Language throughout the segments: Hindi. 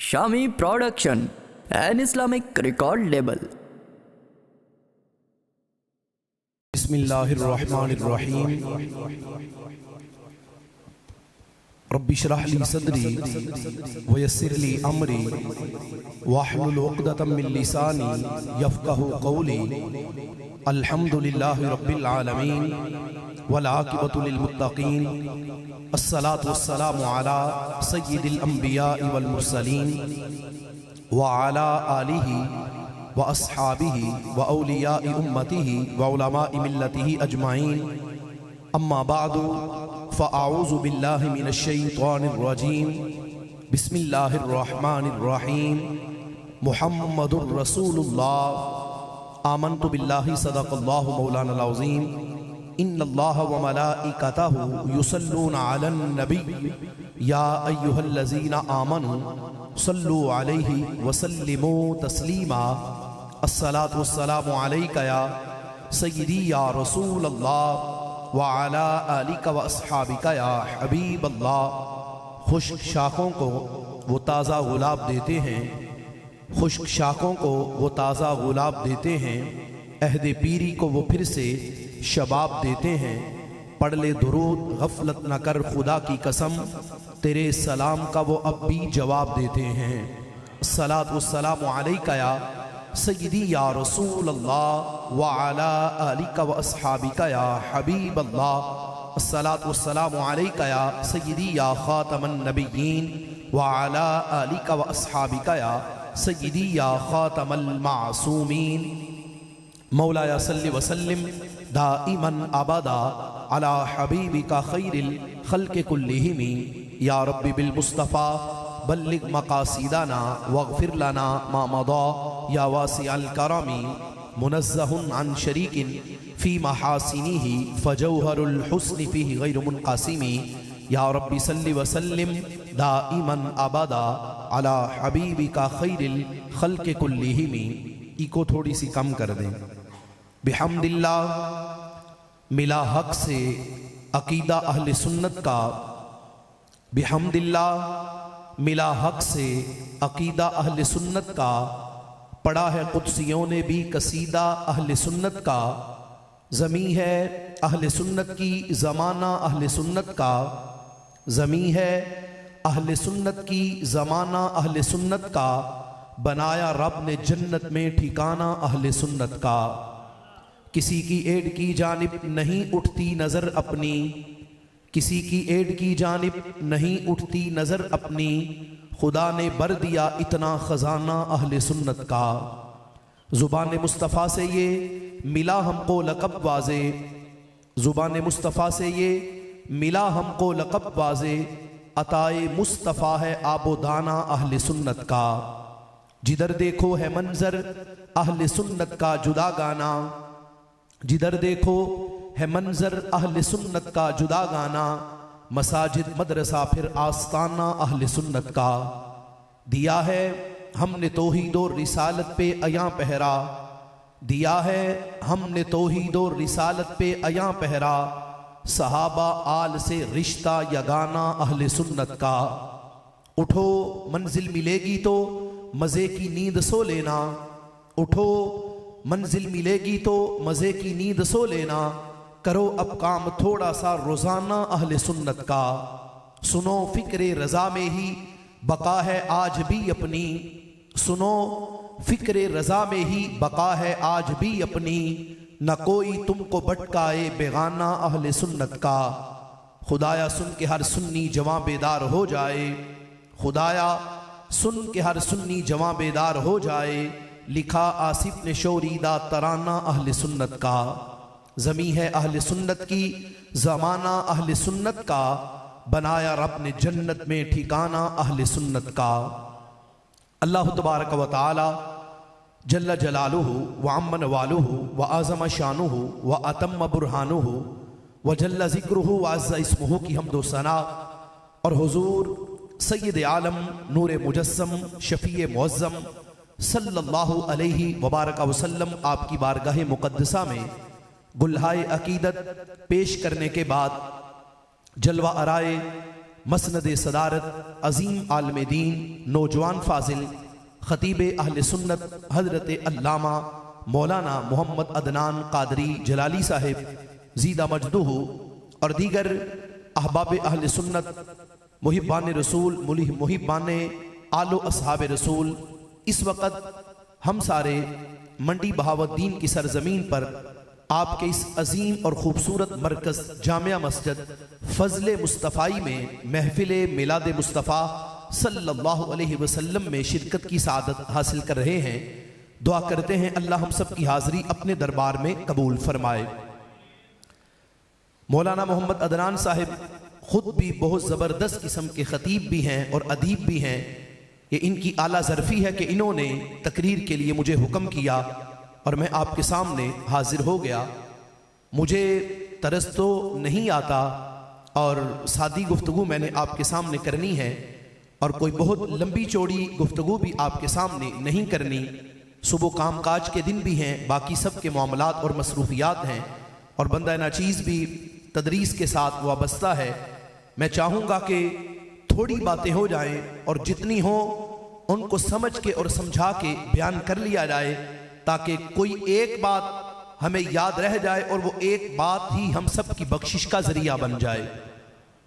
Shami Production, an Islamic record label. बिस्मिल्लाहिर्रहमानिर्रहीम। रब्बि श्रह ली सदरी वयस्सिर ली अमरी वाहलुल उक़दतम मिन लिसानी यफ़क़हू क़ौली। अल्हम्दुलिल्लाहि रब्बिल आलमीन वल आक़िबतु लिल मुत्तक़ीन। अस्सलातु वस्सलामु अला सय्यिदिल अंबियाइ वल मुरसलीन व अला आलिहि व अस्हाबिही व औलियाइ उम्मतिही व उलमाइ मिल्लतिही अजमाइन। अम्मा बादु फ़अऊज़ु बिल्लाहि मिनश शैतानिर रजीम। बिस्मिल्लाहिर रहमानिर रहीम। मुहम्मदुर रसूलुल्लाह। आमन्तु बिल्लाहि सदक़ल्लाहु मौलानल अज़ीम। इन्नल्लाह व मलाइकतहु युसल्लूना अलन नबी या अय्युहल्लज़ीना आमनु सल्लु अलैहि व सल्लिमू तस्लीमा। अस्सलातु वस्सलामु अलैका या सय्यदी या रसूल अल्लाह व अला आलिका व अस्हाबिका या हबीब अल्लाह। खुश्क शाखों को वो ताज़ा गुलाब देते हैं, खुश्क शाखों को वो ताज़ा गुलाब देते हैं। अहद पीरी को वो फिर से शबाब देते हैं। पढ़ ले दुरूद गफलत न कर खुदा की कसम, तेरे सलाम का वो अब भी जवाब देते हैं। अस्सलातु वस्सलामु अलैका या सय्यदी या रसूल अल्लाह व अला आलिका व अस्हाबिका या हबीब अल्लाह। अस्सलातु वस्सलामु अलैका या सय्यदी या खातमन नबिय्यीन व अला आलिका व अस्हाबिका या सय्यदी या खातमल मासूमीन। मौलाया सल्लि व सल्लिम दाइमन अबदा अला हबीबिका खैरिल खल्क़ि कुल्लिहिम। या रब्बी बिल मुस्तफ़ा बल्लिग मक़ासिदना वग़फ़िर लना मा मदा। या वासिअल करमी मुनज़्ज़हुन अन शरीकिन फ़ी महासिनिही फ़जौहरुल हुस्नि फ़ीहि गैरु मुनक़सिमी। या रब्बी सल्लि व सल्लिम दाइमन अबदा अला हबीबिका खैरिल खल्क़ि कुल्लिहिम। इको थोड़ी सी कम कर दें। बिहम्दिल्लाह मिला हक से अकीदा अहले सुन्नत का। बिहम्दिल्लाह मिला हक से अकीदा अहले सुन्नत का। पढ़ा है कुद्सियों ने भी कसीदा अहले सुन्नत का। ज़मी है अहले सुन्नत की, ज़माना अहले सुन्नत का। ज़मी है अहले सुन्नत की, ज़माना अहले सुन्नत का। बनाया रब ने जन्नत में ठिकाना अहले सुन्नत का। किसी की एड की जानिब नहीं उठती नज़र अपनी, किसी की एड की जानिब नहीं उठती नज़र अपनी। खुदा ने भर दिया इतना ख़जाना अहले सुन्नत का। ज़ुबान मुस्तफ़ा से ये मिला हमको लक़ब वाज़े, ज़ुबान मुस्तफ़ा से ये मिला हमको लक़ब वाज़े। अताए मुस्तफ़ा है आबो दाना अहले सुन्नत का। जिधर देखो है मंजर अहले सुन्नत का जुदा गाना, जिधर देखो है मंजर अहले सुन्नत का जुदा गाना। मसाजिद मदरसा फिर आस्ताना अहले सुन्नत का। दिया है हमने तौहीद और रिसालत पे अयां पहरा, दिया है हमने तौहीद और रिसालत पे अयां पहरा। सहाबा आल से रिश्ता यगाना अहले सुन्नत का। उठो मंजिल मिलेगी तो मज़े की नींद सो लेना, उठो मंजिल मिलेगी तो मज़े की नींद सो लेना। करो अब काम थोड़ा सा रोज़ाना अहले सुन्नत का। सुनो फ़िक्रे रज़ा में ही बका है आज भी अपनी, सुनो फ़िक्रे रज़ा में ही बका है आज भी अपनी। न कोई तुमको भटकाए बेगाना अहले सुन्नत का। खुदाया सुन के हर सुन्नी जवां बेदार हो जाए, खुदाया सुन के हर सुन्नी जवां बेदार हो जाए। लिखा आसिफ ने शोरीदा तराना अहले सुन्नत का। ज़मी है अहले सुन्नत की, ज़माना अहले सुन्नत का। बनाया रब ने जन्नत में ठिकाना अहले सुन्नत का। अल्लाह तबारक व तआला जल्ल जलालुहु व अम्मन वालुहु व आज़म शानुहु व अतम्म बुरहानुहु व जल्ल ज़िक्रुहु व अज़्ज़ इस्मुहु की हम्द व सना। और हुज़ूर सय्यद आलम नूर मुजस्सम शफ़ी मुअज़्ज़म सल्लल्लाहु अलैहि वबारक वसल्लम आपकी बारगाह मुक़द्दसा में गुल्हाए अकीदत पेश करने के बाद जलवा आराए मसनद सदारत अज़ीम आलम दीन नौजवान फाजिल ख़तीब अहले सुन्नत हज़रत अल्लामा मौलाना मोहम्मद अदनान कादरी जलाली साहिब ज़ीदा मजदूह और दीगर अहबाब अहले सुन्नत मुहिब्बान रसूल मुहिब्बान आलो अस्हाब रसूल, इस वक़्त हम सारे मंडी बहावुद्दीन की सरज़मीन पर आपके इस अजीम और ख़ूबसूरत मरकज़ जामिया मस्जिद फ़ज़्ल मुस्तफ़ाई में महफ़िल मिलाद मुस्तफ़ा सल्लल्लाहु अलैहि वसल्लम में शिरकत की सआदत हासिल कर रहे हैं। दुआ करते हैं अल्लाह हम सब की हाज़िरी अपने दरबार में कबूल फरमाए। मौलाना मोहम्मद अदनान साहिब ख़ुद भी बहुत ज़बरदस्त किस्म के ख़तीब भी हैं और अदीब भी हैं। ये इनकी आला ज़रफ़ी है कि इन्होंने तकरीर के लिए मुझे हुक्म किया और मैं आपके सामने हाजिर हो गया। मुझे तरस तो नहीं आता और सादी गुफ्तगू मैंने आपके सामने करनी है और कोई बहुत लंबी चौड़ी गुफ्तगू भी आपके सामने नहीं करनी। सुबह काम काज के दिन भी हैं, बाकी सब के मामलात और मसरूफियात हैं और बंदा नाचीज़ भी तदरीस के साथ वाबस्ता है। मैं चाहूँगा कि थोड़ी बातें हो जाएं और जितनी हो उनको समझ के और समझा के बयान कर लिया जाए ताकि कोई एक बात हमें याद रह जाए और वो एक बात ही हम सब की बख्शिश का ज़रिया बन जाए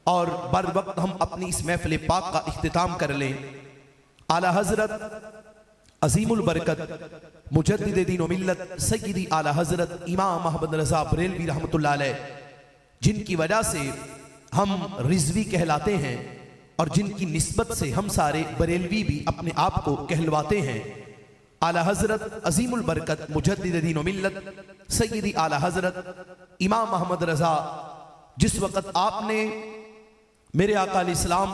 और बर वक्त हम अपनी इस महफ़िल पाक का इख्तिताम कर लें। आला हज़रत अज़ीमुल बरकत मुजद्दिद दीन व मिल्लत सय्यदी आला हज़रत इमाम अहमद रज़ा बरेलवी रहमतुल्लाह अलैह, जिनकी वजह से हम रिज़वी कहलाते हैं और जिनकी निस्बत से हम सारे बरेलवी भी अपने आप को कहलवाते हैं। आला हज़रत अज़ीमुल बरकत मुजद्दिद दीन व मिल्लत सय्यदी आला हज़रत इमाम अहमद रज़ा, जिस वक़्त आपने मेरे आका अलैहिस्सलाम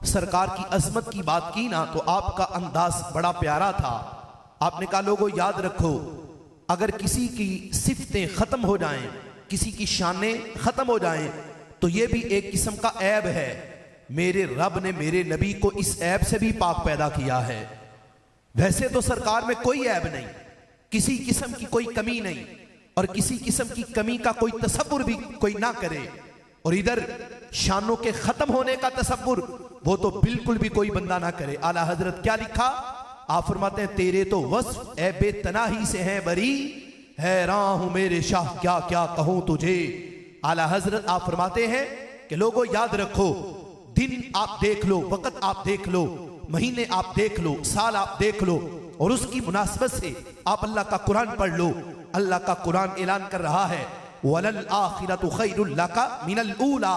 सरकार की अज़मत की बात की ना तो आपका अंदाज बड़ा प्यारा था। आपने कहा लोगों याद रखो, अगर किसी की सिफ़तें ख़त्म हो जाएं, किसी की शानें ख़त्म हो जाएं तो ये भी एक किस्म का ऐब है। मेरे रब ने मेरे नबी को इस ऐब से भी पाक पैदा किया है। वैसे तो सरकार में कोई ऐब नहीं, किसी किस्म की कोई कमी नहीं और किसी किस्म की कमी का कोई तसव्वुर भी कोई ना करे, और इधर शानों के खत्म होने का तसव्वुर वो तो बिल्कुल भी कोई बंदा ना करे। आला हजरत क्या लिखा, आप फरमाते हैं तेरे तो वस्फ ए बेतनाही से हैं बरी, हैरान हूं मेरे शाह क्या क्या कहूं तुझे। आला हजरत आप फरमाते हैं कि लोगों याद रखो, दिन आप देख लो, वक्त आप देख लो, महीने आप देख लो, साल आप देख लो और उसकी मुनासबत से आप अल्लाह का कुरान पढ़ लो। अल्लाह का कुरान ऐलान कर रहा है वलल आखिरतु खैरुल लका मिनल ऊला।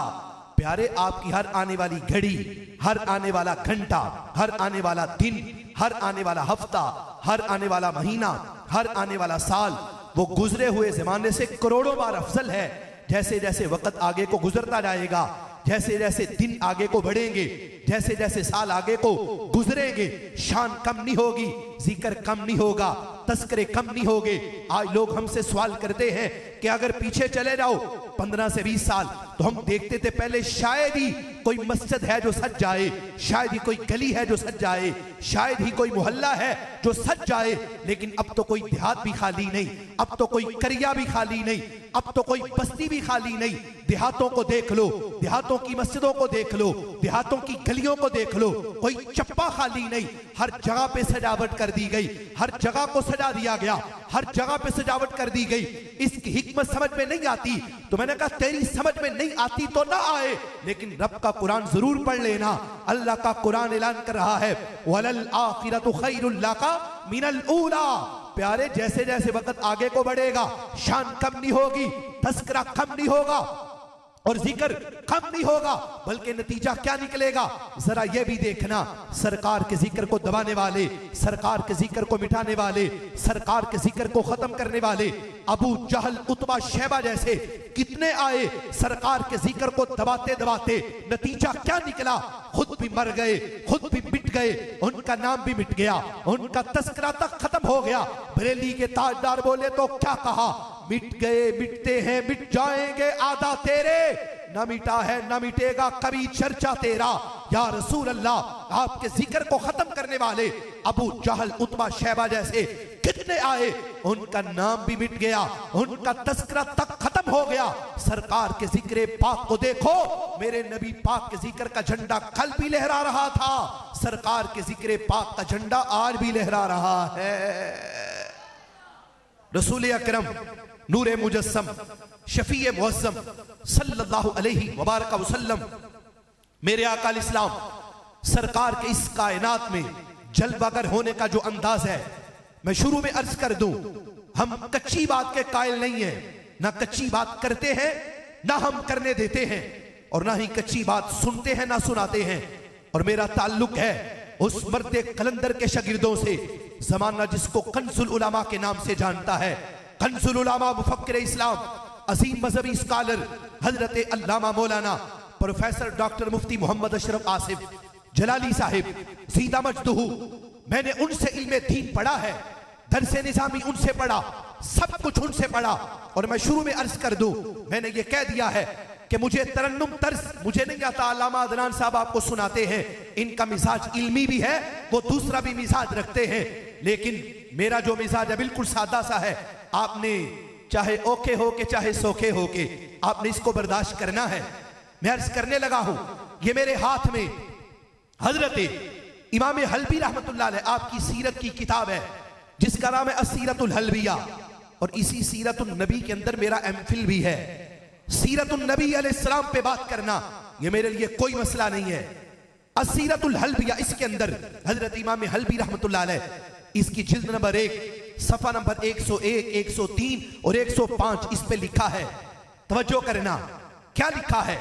प्यारे आपकी हर आने वाली घड़ी, हर आने वाला घंटा, हर आने वाला दिन, हर आने वाला हफ्ता, हर आने वाला महीना, हर आने वाला साल वो गुजरे हुए जमाने से करोड़ों बार अफजल है। जैसे जैसे वक्त आगे को गुजरता जाएगा, जैसे जैसे दिन आगे को बढ़ेंगे, जैसे जैसे साल आगे को गुजरेंगे, शान कम नहीं होगी, जिक्र कम नहीं होगा, तस्करे कम नहीं होंगे। आज लोग हमसे सवाल करते हैं कि अगर पीछे चले जाओ 15 से 20 साल तो हम देखते थे पहले शायद ही कोई मस्जिद है जो सज जाए, शायद ही कोई गली है जो सज जाए, शायद ही कोई मोहल्ला है जो सज जाए, लेकिन अब तो कोई देहात भी खाली नहीं, अब तो कोई करिया भी खाली नहीं, अब तो कोई बस्ती भी खाली नहीं। देहातों को देख लो, देहातों की मस्जिदों को देख लो, देहातों की गलियों को देख लो, कोई चप्पा खाली नहीं, हर जगह पे सजावट कर दी गई, हर जगह को सजा दिया गया, हर जगह पे सजावट कर दी गई। इसकी हिकमत समझ में नहीं आती तो मैंने कहा तेरी समझ में नहीं आती तो ना आए, लेकिन रब का कुरान जरूर पढ़ लेना। अल्लाह का कुरान ऐलान कर रहा है वलल आखिरतु खैरुल लका मिनल ऊला। प्यारे जैसे जैसे वक्त आगे को बढ़ेगा, शान कम नहीं होगी, तस्करा कम नहीं होगा और जिक्र कम नहीं होगा, बल्कि नतीजा क्या निकलेगा जरा ये भी देखना। सरकार के जिक्र को दबाने वाले, सरकार के जिक्र को मिटाने वाले, सरकार के जिक्र को खत्म करने वाले अबू जहल, उतबा, शैबा जैसे कितने आए सरकार के जिक्र को दबाते दबाते, नतीजा क्या निकला, खुद भी मर गए, खुद भी मिट गए, उनका नाम भी मिट गया, उनका तस्करा तक खत्म हो गया। बरेली के ताजदार बोले तो क्या कहा, मिट गए, मिटते हैं, मिट जाएंगे आदा तेरे, न मिटा है न मिटेगा कभी चर्चा तेरा। या रसूल अल्लाह, आपके जिक्र को खत्म करने वाले अबू जहल, उतबा, शैबा जैसे कितने आए, उनका नाम भी मिट गया, उनका तस्करा तक खत्म खत्म हो गया। सरकार के जिक्र पाक को देखो, मेरे नबी पाक के जिक्र का झंडा कल भी लहरा रहा था, सरकार के जिक्र पाक का झंडा आज भी लहरा रहा है। रसूल अकरम नूरे मुजस्सम शफीए मुअज़्ज़म सल्लल्लाहु अलैहि वबारक वसल्लम, मेरे आका इस्लाम सरकार के इस कायनात में जलवागर होने का जो अंदाज है, मैं शुरू में अर्ज कर दूं, हम कच्ची बात के कायल नहीं है, ना कच्ची बात करते हैं ना हम करने देते हैं, और ना ही कच्ची बात सुनते हैं ना सुनाते हैं। और मेरा ताल्लुक है उस मर्द कलंदर के शागिर्दों से, जमाना जिसको कंजुल उलमा के नाम से जानता है। कंजुल उलमा मुफक्किर इस्लाम, अजीम मजहबी स्कॉलर हजरत अल्लामा मौलाना प्रोफेसर डॉक्टर मुफ्ती मोहम्मद अशरफ आसिफ जलाली साहिब सीदा मजदूहू, मैंने उनसे इल्मे दीन पढ़ा है, दरसे निजामी उनसे पढ़ा, सब कुछ उनसे पढ़ा। और मैं शुरू में अर्ज कर दूं, मैंने ये कह दिया है कि मुझे तरन्नुम तर्ज मुझे नहीं आता, अल्लामा अदनान साहब आपको सुनाते हैं, इनका मिजाज इल्मी भी है, वो दूसरा भी मिजाज रखते हैं, लेकिन मेरा जो मिजाज है बिल्कुल सादा सा है। आपने चाहे ओके हो के चाहे सोखे हो के आपने इसको बर्दाश्त करना है। मैं अर्ज करने लगा हूं, ये मेरे हाथ में हजरत इमाम हल्बी रहमतुल्लाह अलैह आपकी सीरत की किताब है, जिसका नाम है अस्सीरतुल हल्बिया, और इसी सीरतुन नबी के अंदर मेरा एमफिल भी है। सीरतुन नबी अलैहिस्सलाम पे बात करना ये मेरे लिए कोई मसला नहीं है। अस्सीरतुल हल्बिया, इसके अंदर हजरत इमाम हल्बी रहमतुल्लाह अलैह, इसकी जिल्द नंबर 1 सफा नंबर 101, 103 और 105 इस पे लिखा है, तवज्जो करना क्या लिखा है।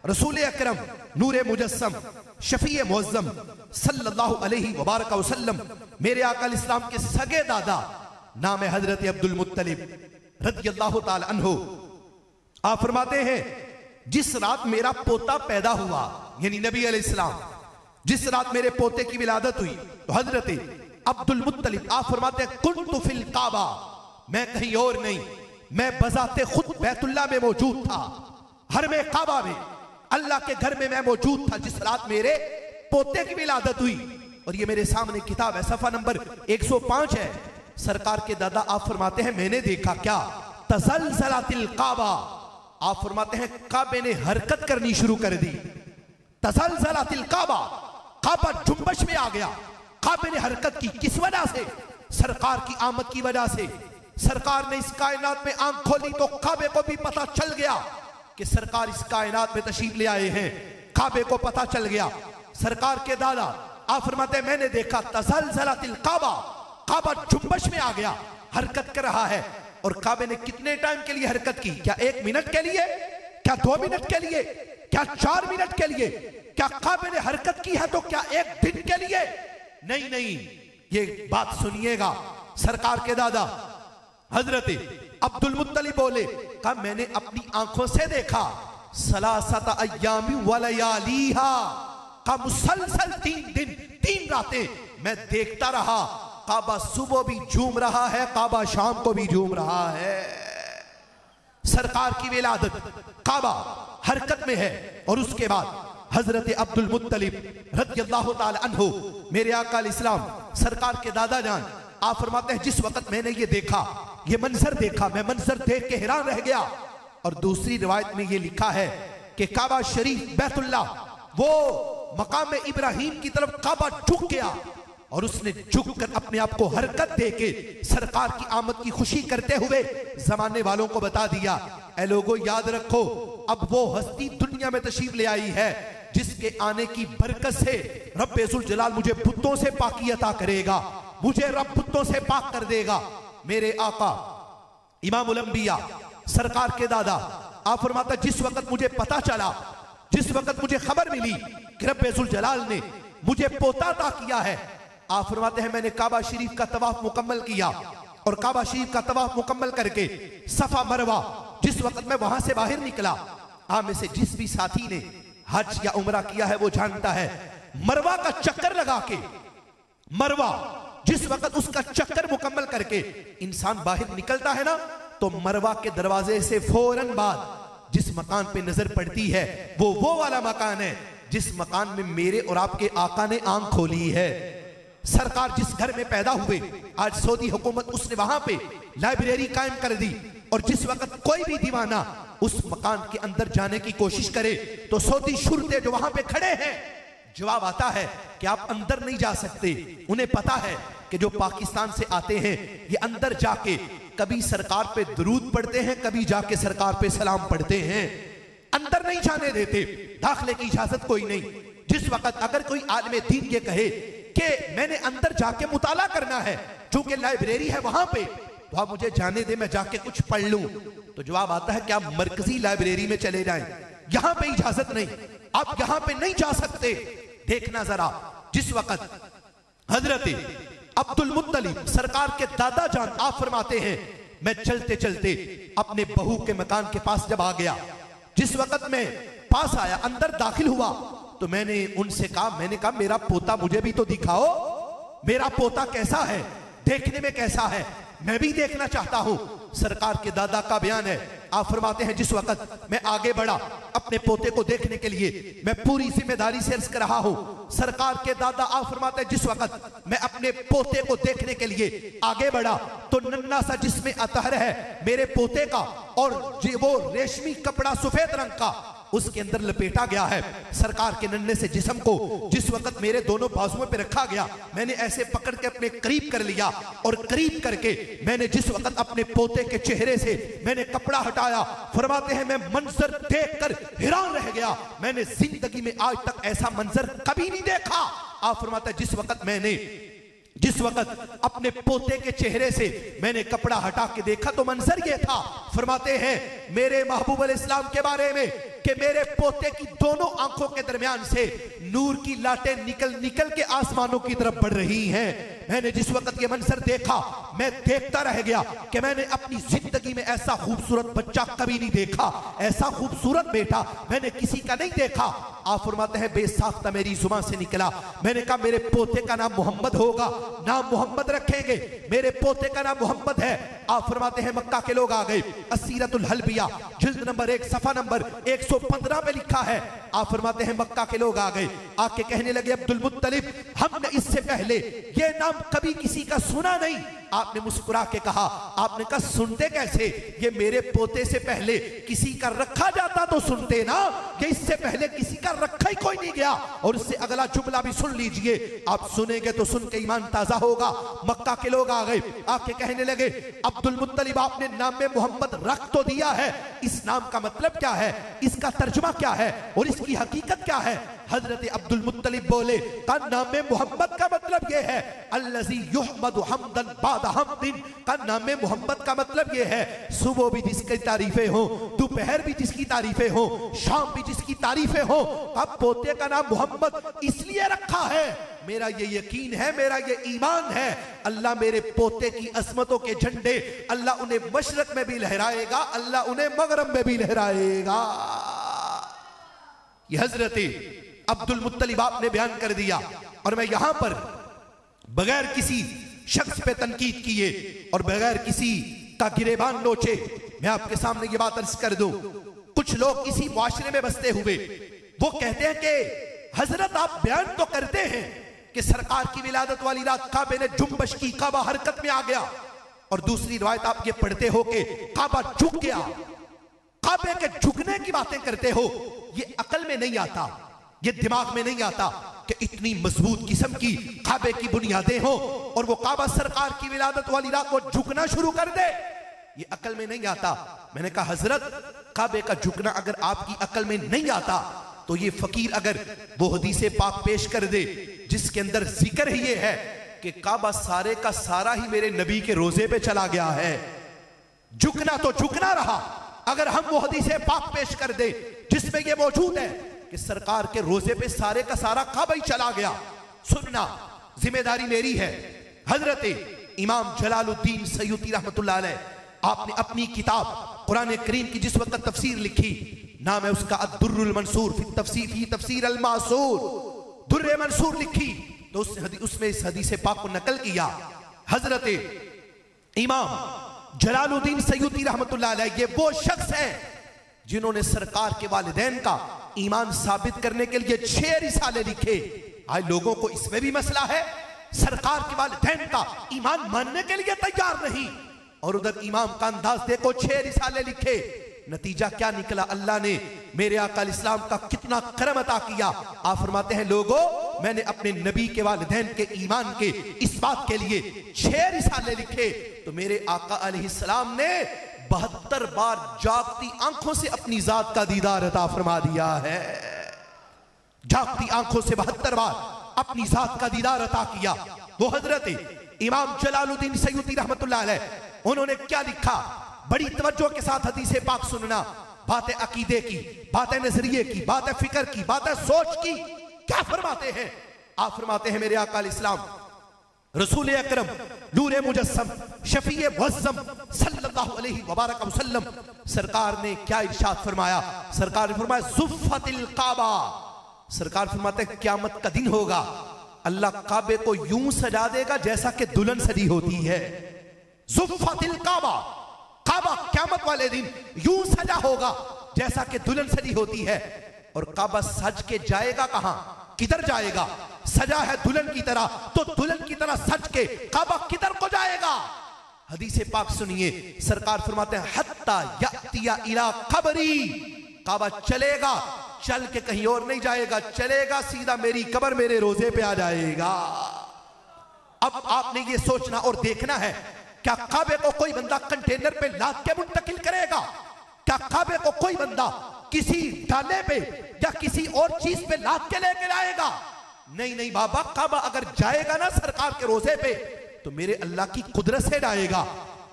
रसूल अकरम नूरे मुजस्सम शफीए मुअज़्ज़म सल्लल्लाहु अलैहि वबारक वसल्लम, मेरे आका इस्लाम के सगे दादा नाम है हजरत अब्दुल मुत्तलिब रज़ियल्लाहु ताला अन्हु। आप फरमाते हैं, जिस रात मेरा पोता पैदा हुआ, यानी नबी अलैहिस्सलाम, जिस रात मेरे पोते की विलादत हुई, तो हजरत अब्दुल मुत्तलिब आप फरमाते हैं, कुन्तु फिल काबा, मैं कहीं और नहीं, मैं बजाते खुद बैतुल्लाह में मौजूद था, हर में काबा में, अल्लाह के घर में मैं मौजूद था जिस रात मेरे पोते की विलादत हुई। और ये मेरे सामने किताब है, सफा नंबर 105 है। सरकार के दादा आप फरमाते हैं, मैंने देखा क्या, तज़लज़लातिल काबा, आप फरमाते हैं काबे ने हरकत करनी शुरू कर दी। तज़लज़लातिल काबा, काबा जुम्बश में आ गया, काबे ने हरकत की, किस वजह से, सरकार की आमद की वजह से। सरकार ने इस कायनात में आंख खोली तो काबे को भी पता चल गया कि सरकार इस कायनात में तशरीफ ले आए हैं, काबे को पता चल गया। सरकार के दादा आप फरमाते हैं, मैंने देखा तज़लज़लातिल काबा, काबा जुम्बश में आ गया, हरकत कर रहा है। और काबे ने कितने टाइम के लिए हरकत की, क्या 1 मिनट के लिए, क्या 2 मिनट के लिए, क्या 4 मिनट के लिए, क्या काबे ने हरकत की है तो क्या 1 दिन के लिए? नहीं नहीं, ये बात सुनिएगा। सरकार के दादा हजरत अब्दुल मुत्तलिब बोले, कहा मैंने अपनी आंखों से देखा, सलासत अय्यामी व लयालीहा, का मुसलसल 3 दिन 3 रातें मैं देखता रहा, काबा सुबह भी झूम रहा है, काबा शाम को भी झूम रहा है। सरकार की विलादत, काबा हरकत में है। और उसके बाद हजरत अब्दुल मुत्तलिब रज़ियल्लाहु ताला अन्हु, मेरे आका इस्लाम सरकार के दादा जान आप फरमाते हैं, जिस वक्त मैंने ये देखा, ये मंजर देखा, मैं मंजर देख के हैरान रह गया। और दूसरी रिवायत में ये लिखा है कि काबा शरीफ बैतुल्लाह, वो मकाम इब्राहिम की तरफ काबा झुक गया, और उसने झुककर अपने आप को हरकत देके सरकार की आमद की खुशी करते हुए जमाने वालों को बता दिया, ऐ लोगों याद रखो, अब वो हस्ती दुनिया में तशरीफ ले आई है जिसके आने की बरकत से रब्बे ज़ुल जलाल मुझे बुतों से पाकी अता करेगा, मुझे रब बुतों से पाक कर देगा। मेरे आका इमामुल अंबिया सरकार के दादा आप फरमाता, जिस वक्त मुझे पता चला, जिस वक्त मुझे खबर मिली कि रब्बे ज़ुल जलाल ने मुझे पोता अता किया है, आप फरमाते हैं मैंने काबा शरीफ का तवाफ मुकम्मल किया, और काबा शरीफ का तवाफ मुकम्मल करके सफा मरवा, जिस वक्त मैं वहां से बाहर निकला, आप में से जिस भी साथी ने हज या उमरा किया है वो जानता है, मरवा का चक्कर लगा के, मरवा जिस वक्त उसका चक्कर मुकम्मल करके इंसान बाहर निकलता है ना, तो मरवा के दरवाजे से फौरन बाद जिस मकान पे नजर पड़ती है वो वाला मकान है जिस मकान में मेरे और आपके आका ने आंख खोली है। सरकार जिस घर में पैदा हुए, आज सऊदी हुकूमत उसने वहां पे लाइब्रेरी कायम कर दी, और जिस वक्त कोई भी दीवाना उस मकान के अंदर जाने की कोशिश करे तो सऊदी शुरते जो वहां पे खड़े हैं, जवाब आता है कि आप अंदर नहीं जा सकते। उन्हें पता है कि जो पाकिस्तान से आते हैं ये अंदर जाके कभी सरकार पे दुरूद पढ़ते हैं, कभी जाके सरकार पे सलाम पढ़ते हैं, अंदर नहीं जाने देते, दाखिले की इजाजत कोई नहीं। जिस वक्त अगर कोई आलिम दीन ये कहे कि मैंने अंदर जाके मुताला करना है, चूंकि लाइब्रेरी है वहां पे, तो आप मुझे जाने दे, मैं जाके कुछ पढ़ लूं, तो जवाब आता है कि आप मरकजी लाइब्रेरी में चले जाएं, यहां पे इजाजत नहीं, आप यहां पे नहीं जा सकते। देखना जरा, जिस वक्त हजरत अब्दुल मुत्तलिब सरकार के दादा जान आप फरमाते हैं, मैं चलते चलते अपने बहू के मकान के पास जब आ गया, जिस वक्त मैं पास आया, अंदर दाखिल हुआ, तो मैंने उनसे कहा, मैंने कहा मेरा पोता मुझे भी तो दिखाओ, मेरा पोता कैसा है, देखने में कैसा है, मैं भी देखना चाहता हूं। सरकार के दादा का बयान है, आप फरमाते हैं जिस वक्त मैं आगे बढ़ा अपने पोते को देखने के लिए, मैं पूरी जिम्मेदारी से अर्ज कर रहा हूं, सरकार के दादा आप फरमाते हैं जिस वक्त मैं अपने पोते को देखने के लिए आगे बढ़ा तो नन्ना सा जिसमें अतहर है मेरे पोते का, और वो रेशमी कपड़ा सफेद रंग का उसके अंदर लपेटा गया है। सरकार के नन्हे से जिस्म को जिस वक्त मेरे दोनों बाजुओं पे रखा गया, मैंने ऐसे पकड़ के अपने करीब कर लिया, और करीब करके मैंने जिस वक्त अपने पोते के चेहरे से मैंने कपड़ा हटाया, फरमाते हैं मैं मंजर देखकर हैरान रह गया, मैंने जिंदगी में आज तक ऐसा मंजर कभी नहीं देखा। आप फरमाते हैं जिस वक्त अपने पोते के चेहरे से मैंने कपड़ा हटा के देखा तो मंजर ये था, फरमाते हैं मेरे महबूब अलैहिस्सलाम के बारे में कि मेरे पोते की दोनों आंखों के दरमियान से नूर की लाटें निकल निकल के आसमानों की तरफ बढ़ रही हैं। मैंने जिस वक्त ये मंजर देखा, मैं देखता रह गया कि मैंने अपनी जिंदगी में ऐसा खूबसूरत बच्चा कभी नहीं देखा, ऐसा खूबसूरत बेटा मैंने किसी का नहीं देखा। आप फरमाते हैं बेसाख्ता मेरी जुबान से निकला, मैंने कहा मेरे पोते का नाम मोहम्मद होगा, नाम मोहम्मद रखेंगे, मेरे पोते का नाम मोहम्मद है। आप फरमाते हैं मक्का के लोग आ गए, असीरतुल हलबिया जिल्द नंबर 1 सफा नंबर 115 पे लिखा है। आप फरमाते हैं मक्का के लोग आ गए, आके कहने लगे अब्दुल मुत्तलिब हमने इससे पहले ये नाम कभी किसी का सुना नहीं। आपने मुस्कुरा के कहा, आपने कहा सुनते कैसे, ये मेरे पोते से पहले किसी का रखा जाता तो सुनते ना, ये इससे पहले किसी का रखा ही कोई नहीं गया। और उससे अगला जुमला भी सुन लीजिए, आप सुनेंगे तो सुन के ईमान ताजा होगा। मक्का के लोग आ गए, आके कहने लगे अब्दुल मुत्तलिब आपने नाम में मोहम्मद रख तो दिया है, इस नाम का मतलब क्या है, इसका तर्जुमा क्या है और इसकी हकीकत क्या है। हजरत अब्दुल मुत्तलिब बोले का नाम मोहम्मद का मतलब यह है अल्लज़ी युहमदु हम्दन बाद हम्दिन, का नाम मोहम्मद का मतलब यह है सुबह भी जिसकी तारीफें हो, दोपहर भी जिसकी तारीफें हो, शाम भी जिसकी तारीफें हो। अब पोते का नाम मोहम्मद इसलिए रखा है, मेरा ये यकीन है, मेरा ये ईमान है, अल्लाह मेरे पोते की अजमतों के झंडे अल्लाह उन्हें मशरक में भी लहराएगा, अल्लाह उन्हें मगरब में भी लहराएगा। ये हजरत अब्दुल मुत्तलिब आपने बयान कर दिया, और मैं यहां पर बगैर किसी शख्स पे तनकीद किए और बगैर किसी का गिरेबान नोचे मैं आपके सामने ये बात अर्ज कर दूं। कुछ लोग इसी मुआशरे में बसते हुए वो कहते हैं कि हजरत आप बयान तो करते हैं कि सरकार की विलादत वाली रात काबे ने जुम्बश की, काबा हरकत में आ गया, और दूसरी रिवायत आप ये पढ़ते हो कि काबा झुक गया। काबे के झुकने की बातें करते हो, ये अकल में नहीं आता, ये दिमाग में नहीं आता कि इतनी मजबूत किस्म की काबे की बुनियादें हो और वो काबा सरकार की विलादत वाली रात को झुकना शुरू कर दे, ये अकल में नहीं आता। मैंने कहा हजरत काबे का झुकना अगर आपकी अकल में नहीं आता तो ये फकीर अगर वो हदीस पाक पेश कर दे जिसके अंदर जिक्र ही ये है कि काबा सारे का सारा ही मेरे नबी के रोजे पे चला गया है, झुकना तो झुकना रहा। अगर हम वो हदीस पाक पेश कर दे जिसमें ये मौजूद है कि सरकार के रोजे पे सारे का सारा काबा ही चला गया, सुनना जिम्मेदारी मेरी है। हजरत इमाम जलालुद्दीन सयूती रहमतुल्लाह अलैह आपने अपनी किताब कुरान करीम की जिस वक्त तफसीर लिखी, नाम है उसका अद्दुर्रुल मंसूर फी तफसीर अल मासूर, दुर्रे मंसूर लिखी, तो उसमें इस हदीस पाक को नकल किया। हजरत इमाम जलालुद्दीन सयूती रहमतुल्लाह अलैह ये वो शख्स है जिन्होंने सरकार के वालिदैन का ईमान साबित करने के लिए 6 रिसाले लिखे। आज लोगों को इसमें भी मसला है, सरकार के वालिदैन का ईमान मानने के लिए तैयार नहीं, और उधर इमाम का अंदाज देखो, 6 रिसाले लिखे। नतीजा क्या निकला? अल्लाह ने मेरे आका इस्लाम का कितना करम अता किया। आप फरमाते हैं, लोगों मैंने अपने नबी के वालिदैन के ईमान के इस बात के लिए 6 रिसाले लिखे, तो मेरे आका अलैहिस्सलाम ने 72 बार जागती आंखों से अपनी जात का दीदार अता फरमा दिया है। जागती आंखों से 72 बार अपनी जात का दीदार अता किया। वो हजरत इमाम जलालुद्दीन सयूती रहमतुल्लाह अलैह, उन्होंने क्या लिखा? बड़ी तवज्जो के साथ हदीसे पाक सुनना। बातें अकीदे की, बातें नजरिए की, बातें फिक्र की, बातें सोच की। क्या फरमाते हैं? आप फरमाते हैं, मेरे आका इस्लाम रसूल अकरम नूरे मुजस्सम शफीए मुअज्जम सल्लल्लाहु अलैहि वबारक वसल्लम सरकार ने क्या इरशाद फरमाया? सरकार ने फरमाया, ज़ुफ़्फ़तिल काबा। सरकार फरमाते हैं, क़यामत का दिन होगा, अल्लाह काबे को यूं सजा देगा जैसा कि दुल्हन सजी होती है। ज़ुफ़्फ़तिल काबा, काबा क़यामत वाले दिन यूं सजा होगा जैसा कि दुल्हन सजी होती है। और काबा सज के जाएगा कहां? किधर जाएगा? सजा है दुल्हन की तरह, तो दुल्हन की तरह सज के काबा किधर को जाएगा? हदीस पाक सुनिए, सरकार फरमाते हैं, हत्ता यअतिया इला कबरी। काबा चलेगा, चल के कहीं और नहीं जाएगा, चलेगा सीधा मेरी कब्र, मेरे रोजे पे आ जाएगा। अब आपने ये सोचना और देखना है, क्या काबे को कोई बंदा कंटेनर पे लाद के मुंतकिल करेगा? क्या काबे को कोई बंदा किसी डाले पे या किसी और चीज पे लाद के लेकर आएगा? नहीं नहीं बाबा, काबा अगर जाएगा ना सरकार के रोजे पे, तो मेरे अल्लाह की कुदरत से जाएगा।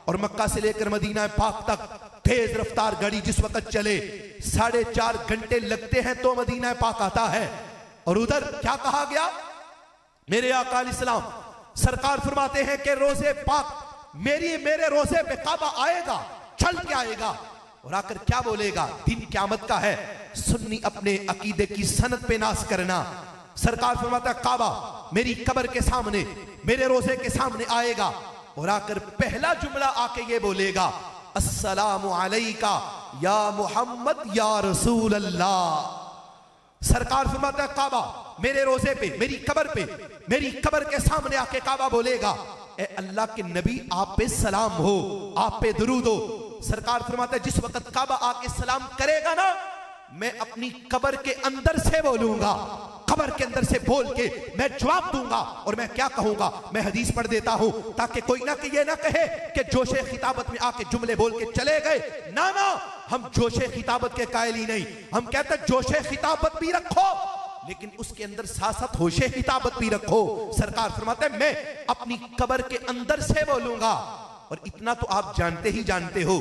और मक्का से लेकर मदीना पाक तक तेज रफ्तार गाड़ी जिस वक्त चले 4.5 घंटे लगते हैं तो मदीना पाक आता है। और उधर क्या कहा गया? मेरे आका अलैहिस्सलाम सरकार फरमाते हैं कि रोजे पाक मेरे रोजे पे काबा आएगा, चल के आएगा और आकर क्या बोलेगा? दिन क़यामत का है, सुन्नी अपने अकीदे की सनद पे नाश करना। सरकार फरमाता है, काबा मेरी कब्र के सामने, मेरे रोजे के सामने आएगा और आकर पहला जुमला आके ये बोलेगा, अस्सलामु अलैका या मोहम्मद या रसूल अल्लाह। सरकार फरमाता है, काबा मेरे रोजे पे, मेरी कब्र के सामने आके काबा बोलेगा, ए अल्लाह के नबी आप पे सलाम हो, आप पे दरूद हो। सरकार फरमाता है, जिस वक्त काबा आके सलाम करेगा ना, मैं अपनी कब्र के अंदर से बोलूंगा, कब्र के अंदर से बोल के मैं जवाब दूंगा। और मैं क्या कहूंगा? मैं हदीस पढ़ देता हूं ताकि कोई ना कि ये ना कहे कि जोशे खिताबत में आके जुमले बोल के चले गए। ना ना, हम जोशे खिताबत के कायल ही नहीं, हम कहते हैं जोशे खिताबत भी रखो, लेकिन उसके अंदर साथ साथ होशे खिताबत भी रखो। सरकार फरमाते हैं, मैं अपनी कब्र के अंदर से बोलूंगा। और इतना तो आप जानते ही जानते हो,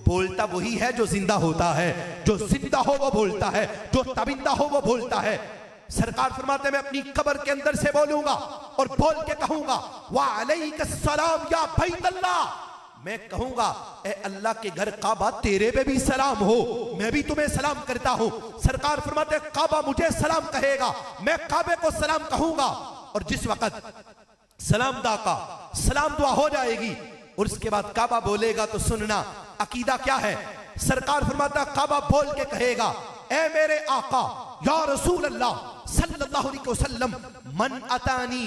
बोलता वही है जो जिंदा होता है, जो जिंदा हो वो बोलता है, जो तबिंदा हो वो बोलता है। सरकार फरमाते हैं, मैं अपनी कब्र के अंदर से बोलूंगा और बोल के कहूंगा, वा अलैहिस्सलाम या बैतल्लाह। मैं कहूंगा, ए अल्लाह के घर काबा तेरे पे भी सलाम हो, मैं भी तुम्हें सलाम करता हूं। सरकार फरमाते हैं, काबा मुझे सलाम कहेगा, मैं काबे को सलाम कहूंगा। और जिस वक्त सलाम दा का सलाम दुआ हो जाएगी और उसके बाद काबा बोलेगा, तो सुनना अकीदा क्या है। सरकार फरमाता, काबा बोल के कहेगा, ए मेरे आका या रसूल अल्लाह सल्लल्लाहु अलैहि वसल्लम, मन अतानी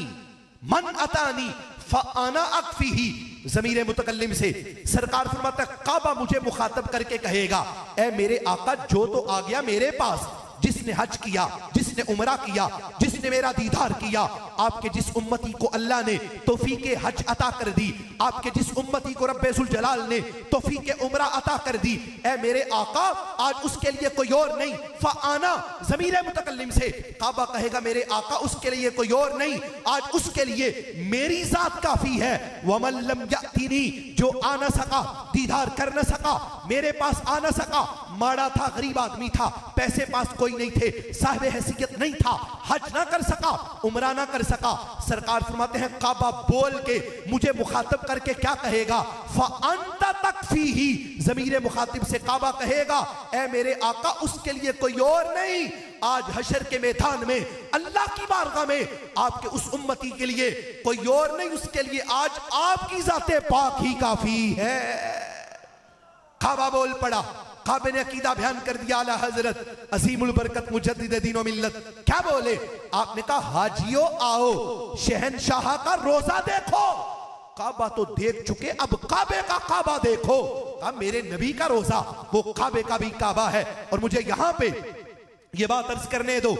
फ़अना अक्फ़ीही। ज़मीरे मुतकल्लिम से सरकार फरमाता है, काबा मुझे मुखातब करके कहेगा, ए मेरे आका जो तो आ गया मेरे पास, जिसने हज किया, जिसने उमरा किया, जिसने मेरा दीदार किया, आपके जिस उम्मती को अल्लाह ने तौफीक हज अता कर दी, आपके जिस उम्मती को रब्बे जुल जलाल ने तौफीक उमरा अता कर दी, ए मेरे आका आज उसके लिए कोई और नहीं। फ़आना ज़मीरे मुतकल्लिम से काबा कहेगा, मेरे आका उसके लिए कोई और नहीं, आज उसके लिए मेरी जात काफी है। वमन लम यअतिनी, जो आ न सका, दीदार कर न सका, मेरे पास आ न सका, माड़ा था, गरीब आदमी था, पैसे पास कोई नहीं थे, साहिब हैसियत नहीं था, हज ना कर सका, उमरा ना कर सका। सरकार फरमाते हैं, काबा बोल के मुझे मुखातब करके क्या कहेगा? फ़अंता तकफ़ीही। ज़मीरे मुखातिब से काबा कहेगा, ए मेरे आका उसके लिए कोई और नहीं, आज हशर के मैदान में अल्लाह की बारगाह में आपके उस उम्मती के लिए कोई और नहीं, उसके लिए आज आपकी ज़ाते पाक ही काफी है। काबा बोल पड़ा, काबे ने अकीदा बयान कर दिया, आला हजरत अजीमुल बरकत मुजद्दिद दीन व मिल्लत क्या बोले? आपने कहा, हाजियो आओ, शहनशाह का रोजा देखो, काबा तो देख चुके, अब काबे का काबा देखो। कहा मेरे नबी का रोजा वो काबे का भी काबा है। और मुझे यहां पे ये बात अर्ज करने दो,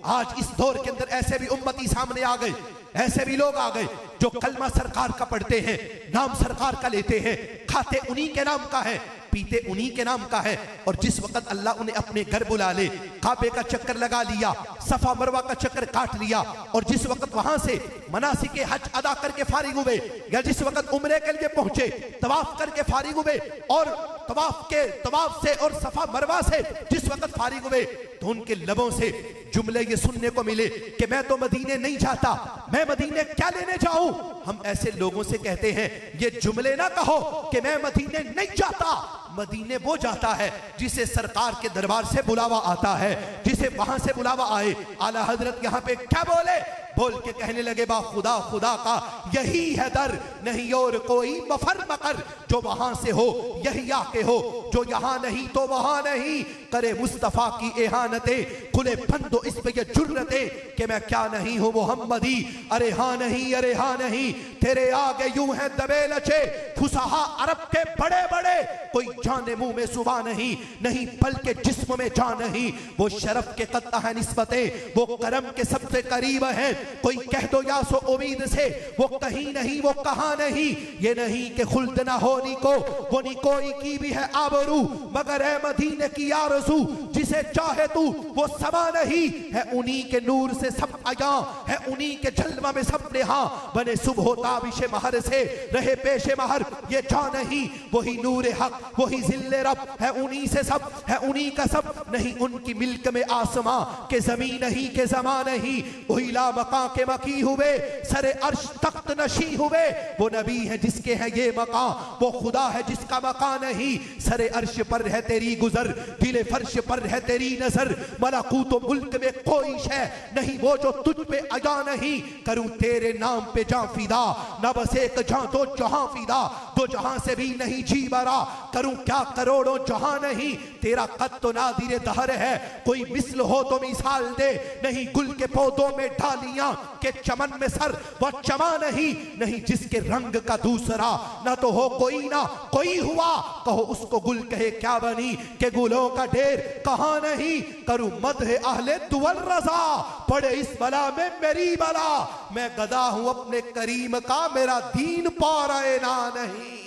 आज इस दौर के अंदर ऐसे भी उम्मती सामने आ गए, ऐसे भी लोग आ गए जो कलमा सरकार का पढ़ते हैं, नाम सरकार का लेते हैं, खाते उन्हीं के नाम का है, पीते उन्हीं के नाम का है। और जिस वक्त अल्लाह उन्हें अपने घर बुला ले, काबे का चक्कर लगा लिया, सफा मरवा का चक्कर काट लिया, और जिस वक्त वहां से मनासिक हज अदा करके फारिग हुए, या जिस वक्त उम्रे के लिए पहुंचे, तवाफ करके फारिग हुए, और तवाफ से और सफा मरवा से जिस वक्त फारिग हुए, तो उनके लबों से जुमले ये सुनने को मिले कि मैं तो मदीने नहीं जाता, मैं मदीने क्या लेने जाऊं। हम ऐसे लोगों से कहते हैं ये जुमले ना कहो कि मैं मदीने नहीं जाता। मदीने वो जाता है जिसे सरकार के दरबार से बुलावा आता है, जिसे वहां से बुलावा आए। आला हजरत यहाँ पे क्या बोले, बोल के कहने लगे बा खुदा खुदा का यही है दर, नहीं और कोई मफर मकर। जो वहां से हो यही आके हो, जो यहाँ नहीं तो वहां नहीं। करे मुस्तफा की एहानते, खुले फंदो इस पे ये जुर्रते कि मैं क्या नहीं हूं मोहम्मदी। अरे हाँ नहीं, अरे हाँ नहीं, तेरे आगे यूं है दबे लचे फुसहा अरब के बड़े बड़े। कोई जाने मुंह में सुबह नहीं, नहीं बल्कि जिस्म में जान नहीं। वो शरफ के कत्ता है निस्बते, वो करम के सबसे करीब है। कोई कह दो या सो उम्मीद से, वो कहीं नहीं वो कहां नहीं। ये नहीं कि खुल्द ना होनी को, वो नी कोई की भी है आबरू, मगर है मदीने की आरज़ू। जिसे चाहे तू वो समा नहीं, है उन्हीं के नूर से सब आया, है उन्हीं के जलवा में सब नेहा। बने सुबह ताबिश महर से रहे पेशे महर, ये जा नहीं वही नूर हक, वही जिल्ले रब, है उन्हीं से सब, है उन्हीं का सब। नहीं उनकी मिल्क में आसमां के जमीन नहीं के जमा नहीं। वही ला मकां के मकी हुए, सरे अर्श तख्त नशी हुए। वो नबी है जिसके है ये मकां, वो खुदा है जिसका मकां नहीं। सरे अर्श पर है तेरी गुजर, दिले फर्श पर है तेरी नजर। मलकूत मुल्क में कोई शै नहीं वो जो तुझ पे आया नहीं। करूं तेरे नाम पे जां फिदा, न बस एक जां दो जहां फिदा। दो जहां से भी नहीं जी बरा, करूं क्या करोड़ों जहां नहीं। तेरा कद तो नादिर दहर है, कोई मिसल हो तो मिसाल दे। नहीं गुल के पौधों में डालियां के चमन में सर वो चमा नहीं। नहीं जिसके रंग का दूसरा ना तो हो कोई ना कोई हुआ। कहो उसको गुल कहे क्या बनी, के गुलों का ढेर कहां नहीं। करूं मदह अहले दुअल रजा, पड़े इस बला में मेरी बला। मैं गदा हूं अपने करीम का, मेरा दीन पाराए ना नहीं।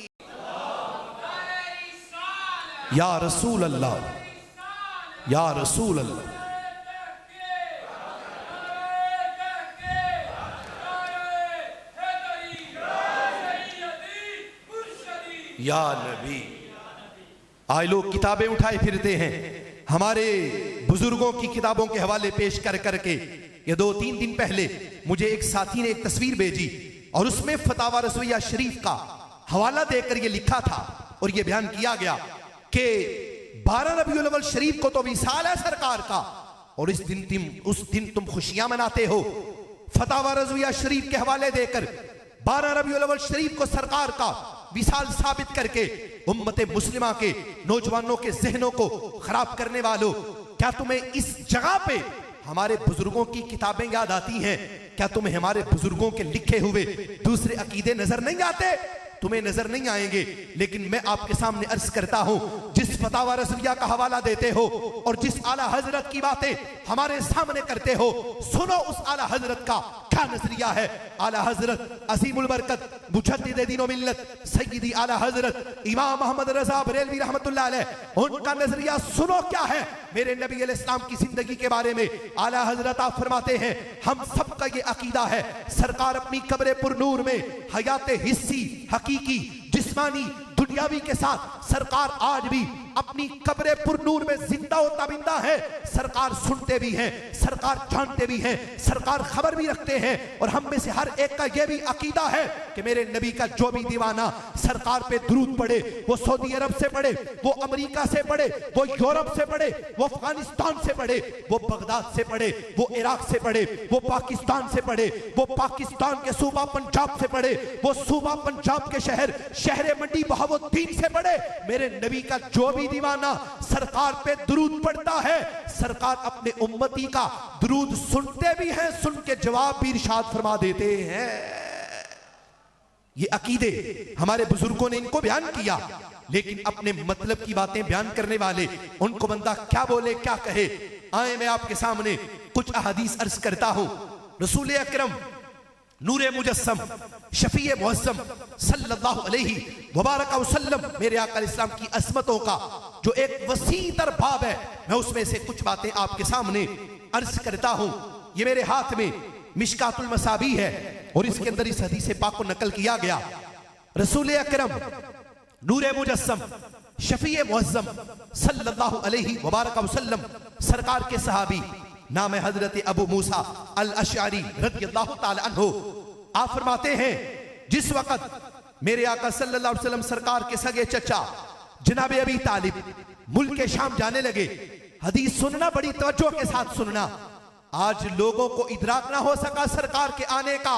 या रसूल अल्लाह, या रसूल अल्लाह। या नबी। आज लोग किताबें उठाए फिरते हैं, हमारे बुजुर्गों की किताबों के हवाले पेश कर करके। ये 2-3 दिन पहले मुझे एक साथी ने एक तस्वीर भेजी और उसमें फतावा रज़विया शरीफ का हवाला देकर ये लिखा था और ये बयान किया गया कि 12 रबीउल अव्वल शरीफ को तो विसाल है सरकार का, और उस दिन तुम खुशियां मनाते हो। फतावा रज़विया शरीफ के हवाले देकर 12 रबीउल अव्वल शरीफ को सरकार का विसाल साबित करके उम्मते मुस्लिमा के नौजवानों के जहनों को खराब करने वालों, क्या तुम्हें इस जगह पे हमारे बुजुर्गों की किताबें याद आती हैं? क्या तुम्हें हमारे बुजुर्गों के लिखे हुए दूसरे अकीदे नजर नहीं आते? तुम्हें नजर नहीं आएंगे, लेकिन मैं आपके सामने अर्ज करता हूं, जिस फतावा रज़विया का हवाला देते हो और जिस आला हजरत की बातें हमारे सामने करते हो, सुनो उस आला हजरत का क्या नजरिया है। आला हजरत अज़ीमुल बरकत मुजद्दिद दीन व मिल्लत सय्यदी आला हजरत इमाम मोहम्मद रज़ा बरेलवी रहमतुल्लाह अलैह, उनका नजरिया सुनो क्या है मेरे नबी अलैहिस्सलाम की जिंदगी के बारे में। आला हजरत आप फरमाते हैं, हम सबका ये अकीदा है, सरकार अपनी कब्र पुरनूर में हयात हिस्सी हकीकी जिस्मानी दुनियावी के साथ सरकार आज भी अपनी कब्र पुरनूर में जिंदा और ताबिंदा है। सरकार सुनते भी हैं, सरकार जानते भी हैं, सरकार खबर भी रखते हैं। और हम में से हर एक का यह भी अकीदा है कि मेरे नबी का जो भी दीवाना सरकार पे दुरूद पढ़े, वो सऊदी अरब से पढ़े, वो अमेरिका से पढ़े, वो यूरोप से पढ़े, वो अफगानिस्तान से पढ़े, वो बगदाद से पढ़े, वो इराक से पढ़े, वो पाकिस्तान से पढ़े, वो पाकिस्तान के सूबा पंजाब से पढ़े, वो सूबा पंजाब के शहर मंडी बहावुद्दीन से पढ़े। मेरे नबी का जो भी दीवाना सरकार पे दुरूद पढ़ता है, सरकार अपने उम्मती का दुरूद सुनते भी हैं, सुन के जवाब भी इरशाद फरमा देते हैं। ये अकीदे हमारे बुजुर्गों ने इनको बयान किया, लेकिन अपने मतलब की बातें बयान करने वाले, उनको बंदा क्या बोले क्या कहे। आए मैं आपके सामने कुछ अहादीस अर्ज करता हूं। रसूल अकरम नूरे मुजस्सम शफीए मुअज़्ज़म सल्लल्लाहु अलैहि वबारक वसल्लम, मेरे आका इस्लाम की असमतों का जो एक वसी तर बाब है, मैं उसमें से कुछ बातें आपके सामने अर्ज करता हूं। ये मेरे हाथ में मिशकातुल मसाबी है और इसके अंदर इस हदीस पाक को नकल किया गया। रसूल अकरम नूरे मुजस्सम शफीए मुअज़्ज़म सल्लल्लाहु अलैहि वबारक वसल्लम सरकार के सहाबी, नाम है हजरत अबू मूसा अल अशअरी रज़ियल्लाहु ताला अन्हु। आप फरमाते हैं जिस वक़्त मेरे आका सल्लल्लाहु अलैहि वसल्लम सरकार के सगे चचा जनाब अबी तालिब मुल्क शाम जाने लगे। हदीस सुनना, बड़ी तवज्जो के साथ सुनना। आज लोगों को इदराक ना हो सका सरकार के आने का,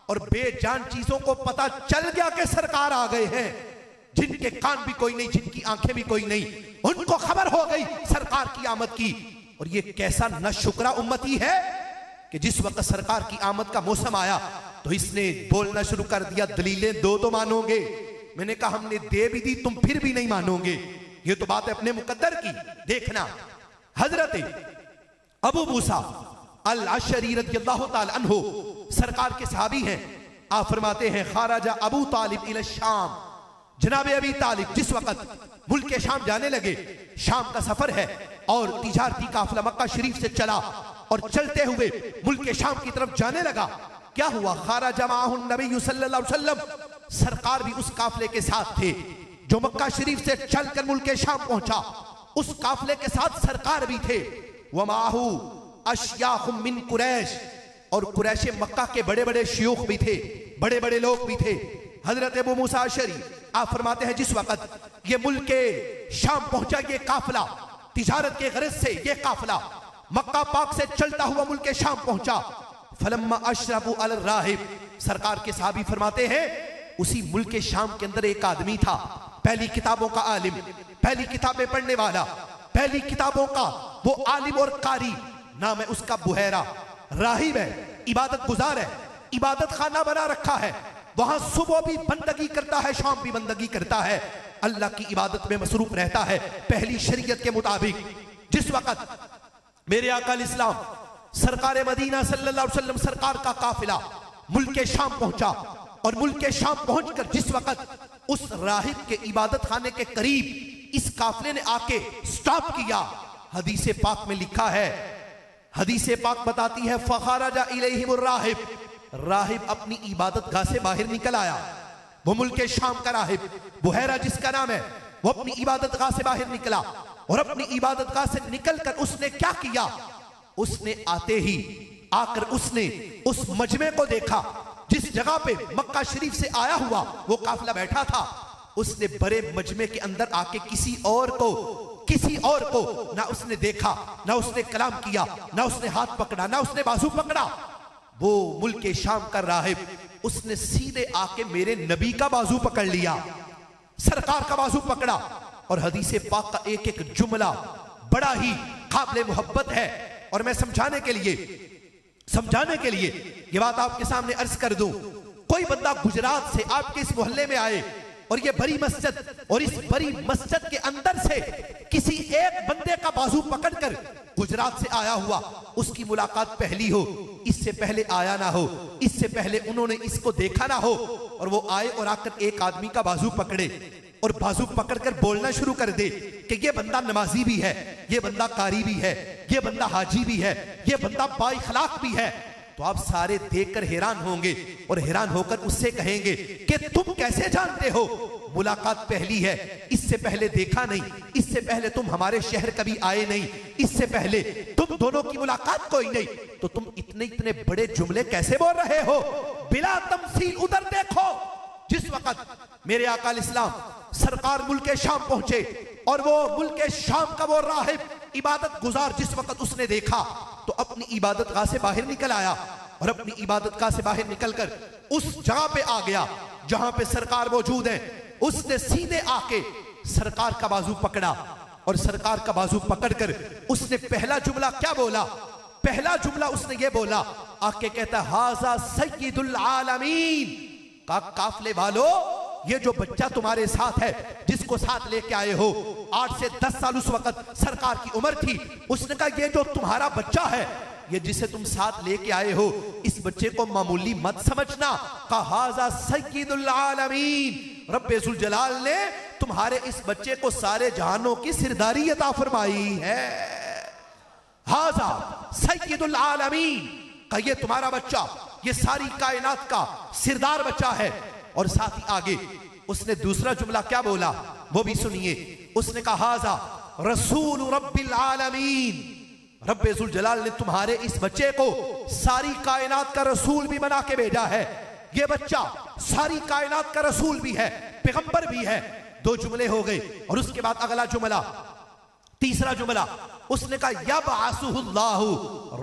और बेजान चीजों को पता चल गया कि सरकार आ गए हैं। जिनके कान भी कोई नहीं, जिनकी आंखें भी कोई नहीं, उनको खबर हो गई सरकार की आमद की। और ये कैसा न शुक्रा उम्मती है कि जिस वक्त सरकार की आमद का मौसम आया तो इसने बोलना शुरू कर दिया, दलीलें दो तो मानोगे। मैंने कहा हमने दे भी दी, तुम फिर भी नहीं मानोगे। ये तो बात है अपने मुकद्दर की। देखना, हजरत अबू मूसा अल अशअरी रज़ियल्लाहु ताला अन्हु सरकार के सहाबी हैं। आप फरमाते हैं खाराजा अबू तालिब इला शाम, जनाब अबी तालिब जिस वक्त मुल्क शाम जाने लगे, शाम का सफर है और तिजारती काफिला मक्का शरीफ से चला और चलते हुए मुल्क शाम की तरफ जाने लगा। क्या हुआ? खाराजा माहुन नबी सल्लल्लाहु अलैहि वसल्लम, सरकार भी उस काफिले के साथ थे जो मक्का शरीफ से चलकर मुल्क शाम पहुंचा। उस काफिले के साथ सरकार भी थे। वमाहू अशयाखुम मिन कुरैश, और कुरैश मक्का के बड़े बड़े शयूख भी थे, बड़े बड़े लोग भी थे। हजरत अबू मूसा अशअरी आप फरमाते हैं जिस वक्त ये मुल्क शाम पहुंचा, ये काफिला तिजारत के गरज से ये काफिला मक्का पाक से चलता हुआ मुल्क शाम पहुंचा। फलम्मा अशरफू अल राहिब, सरकार के सहाबी फरमाते हैं उसी मुल्क शाम के अंदर एक आदमी था, पहली किताबों का आलिम, पहली किताबें पढ़ने वाला, पहली किताबों का वो आलिम और कारी, नाम है उसका बुहैरा। राहिब है, इबादत गुजार है, इबादत खाना बना रखा है, वहां सुबह भी बंदगी करता है, शाम भी बंदगी करता है, अल्लाह की इबादत में मसरूफ रहता है पहली शरीयत के मुताबिक। जिस वक्त मेरे आका इस्लाम सरकार मदीना सल्लल्लाहु अलैहि वसल्लम सरकार का काफिला मुल्क शाम पहुंचा, और मुल्क शाम पहुंचकर जिस वक्त उस राहिब के इबादत खाने के करीब इस काफिले ने आके स्टॉप किया, हदीस पाक में लिखा है, हदीस पाक बताती है फखराजा इलैहिमुर राहिब, राहिब अपनी इबादत गाह से बाहर निकल आया। वो मुल्क शाम का राहिब बुहैरा जिसका नाम है, वो अपनी इबादत गाह से बाहर निकला, और अपनी इबादत गाह से निकलकर उसने क्या किया? उसने आते ही आकर उसने उस मजमे को देखा जिस जगह पे मक्का शरीफ से आया हुआ वो काफिला बैठा था। उसने बड़े मजमे के अंदर आके किसी और को ना उसने देखा, ना उसने कलाम किया, ना उसने हाथ पकड़ा, ना उसने बाजू पकड़ा। वो मुल्क शाम का राहिब उसने सीधे आके मेरे नबी का बाजू पकड़ लिया, सरकार का बाजू पकड़ा, और हदीस पाक का एक एक जुमला बड़ा ही काबिल मोहब्बत है। और मैं समझाने के लिए ये बात आपके सामने अर्ज कर दूं। कोई बंदा गुजरात से आपके इस मोहल्ले में आए और ये बड़ी मस्जिद, और इस बड़ी मस्जिद के अंदर से किसी एक बंदे का बाजू पकड़कर गुजरात से आया हुआ उसकी मुलाकात पहली हो, इससे पहले आया ना हो, इससे पहले उन्होंने इसको देखा ना हो, और वो आए और आकर एक आदमी का बाजू पकड़े और बाजू पकड़कर बोलना शुरू कर दे कि ये बंदा नमाजी भी है, ये बंदा कारी भी है, ये बंदा हाजी भी है, ये बंदा बाइखलाक भी है, तो आप सारे देखकर हैरान होंगे और हैरान होकर उससे कहेंगे कि तुम कैसे जानते हो? मुलाकात पहली है, इससे पहले देखा नहीं, इससे पहले तुम हमारे शहर कभी आए नहीं, इससे पहले तुम दोनों की मुलाकात कोई नहीं, तो तुम इतने बड़े जुमले कैसे बोल रहे हो? बिला तमसील उधर देखो। जिस वक्त मेरे आका इस्लाम सरकार मुल्क शाम पहुंचे और वो मुल्क शाम का वो राहिब इबादत गुजार जिस वक्त उसने देखा तो अपनी इबादत गाह से बाहर निकल आया, और अपनी इबादत गाह से बाहर निकलकर उस जगह पे आ गया जहां पे सरकार मौजूद है। उसने सीधे आके सरकार का बाजू पकड़ा, और सरकार का बाजू पकड़कर उसने पहला जुमला क्या बोला? पहला जुमला उसने ये बोला, आके कहता हाजा सय्यिदुल आलमीन, काफले वालों, ये जो बच्चा तुम्हारे साथ है, जिसको साथ लेके आए हो, 8 से 10 साल उस वक्त सरकार की उम्र थी। उसने कहा ये जो तुम्हारा बच्चा है, ये जिसे तुम साथ लेके आए हो, इस बच्चे को मामूली मत समझना। कहाजा सय्यिदुल आलमीन, रब्बे जुल जलाल ने तुम्हारे इस बच्चे को सारे जहानों की सिरदारी अता फरमाई है। हाजा सय्यिदुल आलमीन, का ये तुम्हारा बच्चा, ये सारी कायनात का सिरदार बच्चा है। और साथ ही आगे उसने दूसरा जुमला क्या बोला, वो भी सुनिए। उसने कहा हाजा रसूल रब्बिल आलमीन, रब्बे जुल जलाल ने तुम्हारे इस बच्चे को सारी कायनात का रसूल भी बना के भेजा है। ये बच्चा सारी कायनात का रसूल भी है, पैगंबर भी है। 2 जुमले हो गए। और उसके बाद अगला जुमला, तीसरा जुमला, उसने कहा यबअसुहुल्लाहु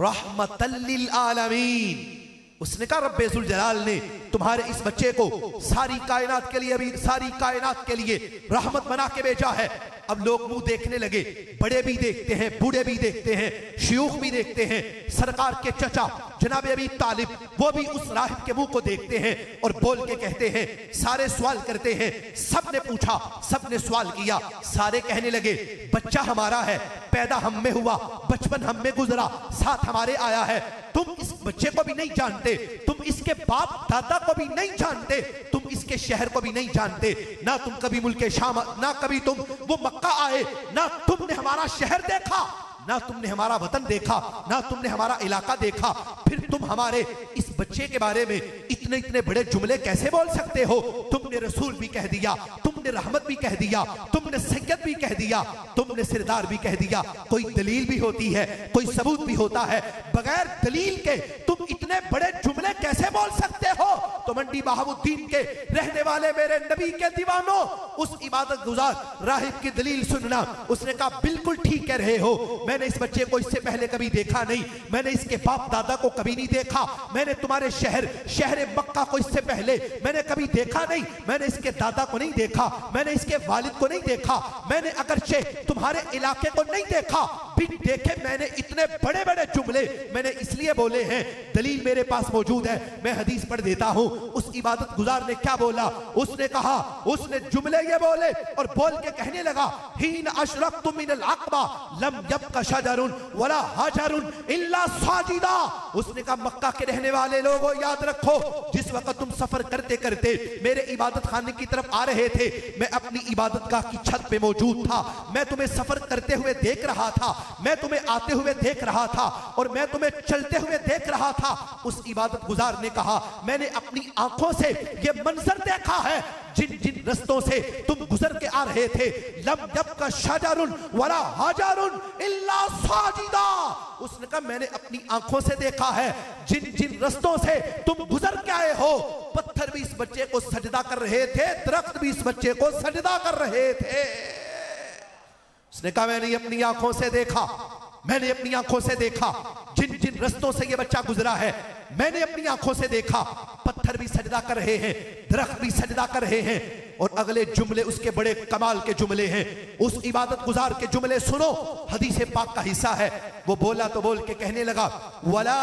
रहमतल लिल आलमीन। उसने कहा रब्बे जुल जलाल ने तुम्हारे इस बच्चे को सारी कायनात के लिए, अभी सारी कायनात के लिए रहमत बना के भेजा है। अब लोग मुंह देखने लगे, बड़े भी देखते हैं, बूढ़े भी देखते हैं, शयूख भी देखते हैं। सरकार के चचा जनाब अबी तालिब, वो भी उस राहिब के मुंह को देखते हैं और बोल के कहते हैं, सारे सवाल करते हैं। सब ने पूछा, सब ने सवाल किया, सारे कहने लगे बच्चा हमारा है, पैदा हम में हुआ, बचपन हम में गुजरा, साथ हमारे आया है। तुम इस बच्चे को भी नहीं जानते, तुम इसके बाप दादा को भी नहीं जानते, तुम इसके शहर को भी नहीं जानते, ना तुम कभी मुल्के शाम, ना कभी तुम वो मक्का आए, ना तुमने हमारा शहर देखा, ना तुमने हमारा वतन देखा, ना तुमने हमारा इलाका देखा। फिर तुम हमारे इस बच्चे के बारे में इतने इतने बड़े जुमले कैसे बोल सकते हो? तुमने रसूल भी कह दिया, तुमने रहमत भी कह दिया, तुमने सैयद भी कह दिया, तुमने सिरदार भी कह दिया। कोई दलील भी होती है, कोई सबूत भी होता है, बगैर दलील के तुम इतने बड़े जुमले कैसे बोल सकते हो? तो मंडी बहाउद्दीन के रहने वाले मेरे नबी के दीवानों, उस इबादत गुजार राहिब की दलील सुनना। उसने कहा बिल्कुल ठीक कह रहे हो, मैंने इस बच्चे को इससे पहले कभी देखा नहीं, मैंने इसके बाप दादा को कभी नहीं देखा, मैंने तुम्हारे शहर मक्का को इससे पहले मैंने कभी देखा नहीं, मैंने इसके दादा को नहीं देखा, मैंने इसके वालिद को नहीं देखा, मैंने अगरचे तुम्हारे इलाके को नहीं देखा, बिन देखे मैंने इतने बड़े बड़े जुमले मैंने इसलिए बोले हैं, दलील मेरे पास मौजूद है, मैं हदीस पढ़ देता हूं। उस इबादत गुजार ने क्या बोला? उसने कहा, उसने जुमले ये बोले और बोल के कहने लगा, हीन अशरकतु मिनल अक़बा लम यब्का शजरुन वला हजरुन इल्ला साजिदा। उसने कहा मक्का के रहने वाले लोगों याद रखो, जिस वक्त तुम सफर करते करते मेरे इबादत खाने की तरफ आ रहे थे, मैं अपनी इबादत गाह की छत पे मौजूद था, मैं तुम्हें सफर करते हुए देख रहा था, मैं तुम्हें आते हुए देख रहा था और मैं तुम्हें चलते हुए देख रहा था। उस इबादत गुजार ने कहा मैंने अपनी आंखों से यह मंजर देखा है, जिन जिन रस्तों से तुम गुजर के आ रहे थे, लम यब्का शजरुन वला हजरुन इल्ला साजिदा। उसने कहा मैंने अपनी आंखों से देखा है, जिन जिन रस्तों से तुम गुजर के आए हो, पत्थर भी इस बच्चे को सजदा कर रहे थे, दरख्त भी इस बच्चे को सजदा कर रहे थे। उसने कहा मैंने अपनी आंखों से देखा, मैंने अपनी आंखों से देखा, जिन जिन रस्तों से ये बच्चा गुजरा है, मैंने अपनी आंखों से देखा, पत्थर भी सजदा कर रहे हैं, दरख्त भी सजदा कर रहे हैं। और अगले जुमले उसके बड़े कमाल के जुमले हैं। उस इबादत गुजार के जुमले सुनो, हदीस पाक का हिस्सा है। वो बोला तो बोल के कहने लगा, वला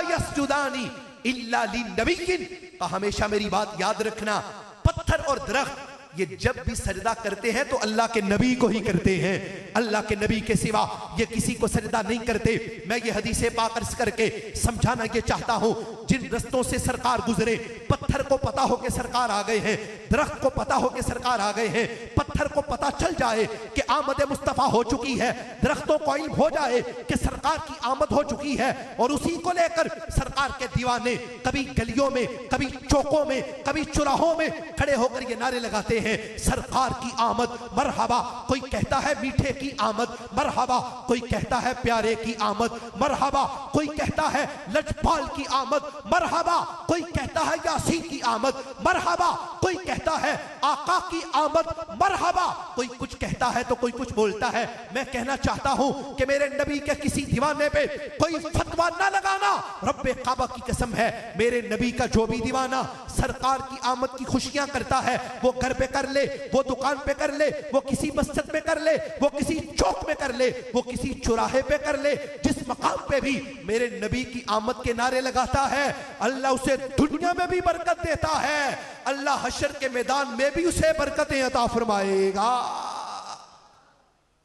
यसजुदानी इल्ला लिन्नबिय्यिन। हमेशा मेरी बात याद रखना, पत्थर और दरख्त ये जब भी सजदा करते हैं तो अल्लाह के नबी को ही करते हैं, अल्लाह के नबी के सिवा ये किसी को सजदा नहीं करते। मैं ये हदीसे पाक अर्ज करके समझाना ये चाहता हूं, जिन रस्तों से सरकार गुजरे, पत्थर को पता हो कि सरकार आ गए हैं, दरख्त को पता हो कि सरकार आ गए हैं, पत्थर को पता चल जाए कि आमद मुस्तफा हो चुकी है, दरख्तों को इल्म हो जाए कि सरकार की आमद हो चुकी है, और उसी को लेकर सरकार के दीवाने कभी गलियों में, कभी चौकों में, कभी चौराहों में खड़े होकर ये नारे लगाते हैं, सरकार की आमद मरहबा। कोई कहता है मीठे की आमद मरहबा, कोई कहता है प्यारे की आमद मरहबा, कोई कहता है लजपाल की आमद मरहबा, कोई कहता है यासीन की आमद मरहबा, कोई कहता है आका की आमद मरहबा, कोई कुछ कहता है तो कोई कुछ बोलता है। मैं कहना चाहता हूं कि मेरे नबी के किसी दीवाने पे कोई फतवा ना लगाना, रब्बे काबा की कसम है, मेरे नबी का जो भी दीवाना सरकार की आमद की खुशियां करता है, वो घर पे कर ले, वो दुकान पे कर ले, वो किसी मस्जिद में कर ले, वो किसी चौक में कर ले, वो किसी चौराहे पे कर ले, जिस मकाम पे भी मेरे नबी की आमद के नारे लगाता है, अल्लाह उसे दुनिया में भी बरकत देता है, अल्लाह हशर के मैदान में भी उसे बरकतें अता फरमाएगा।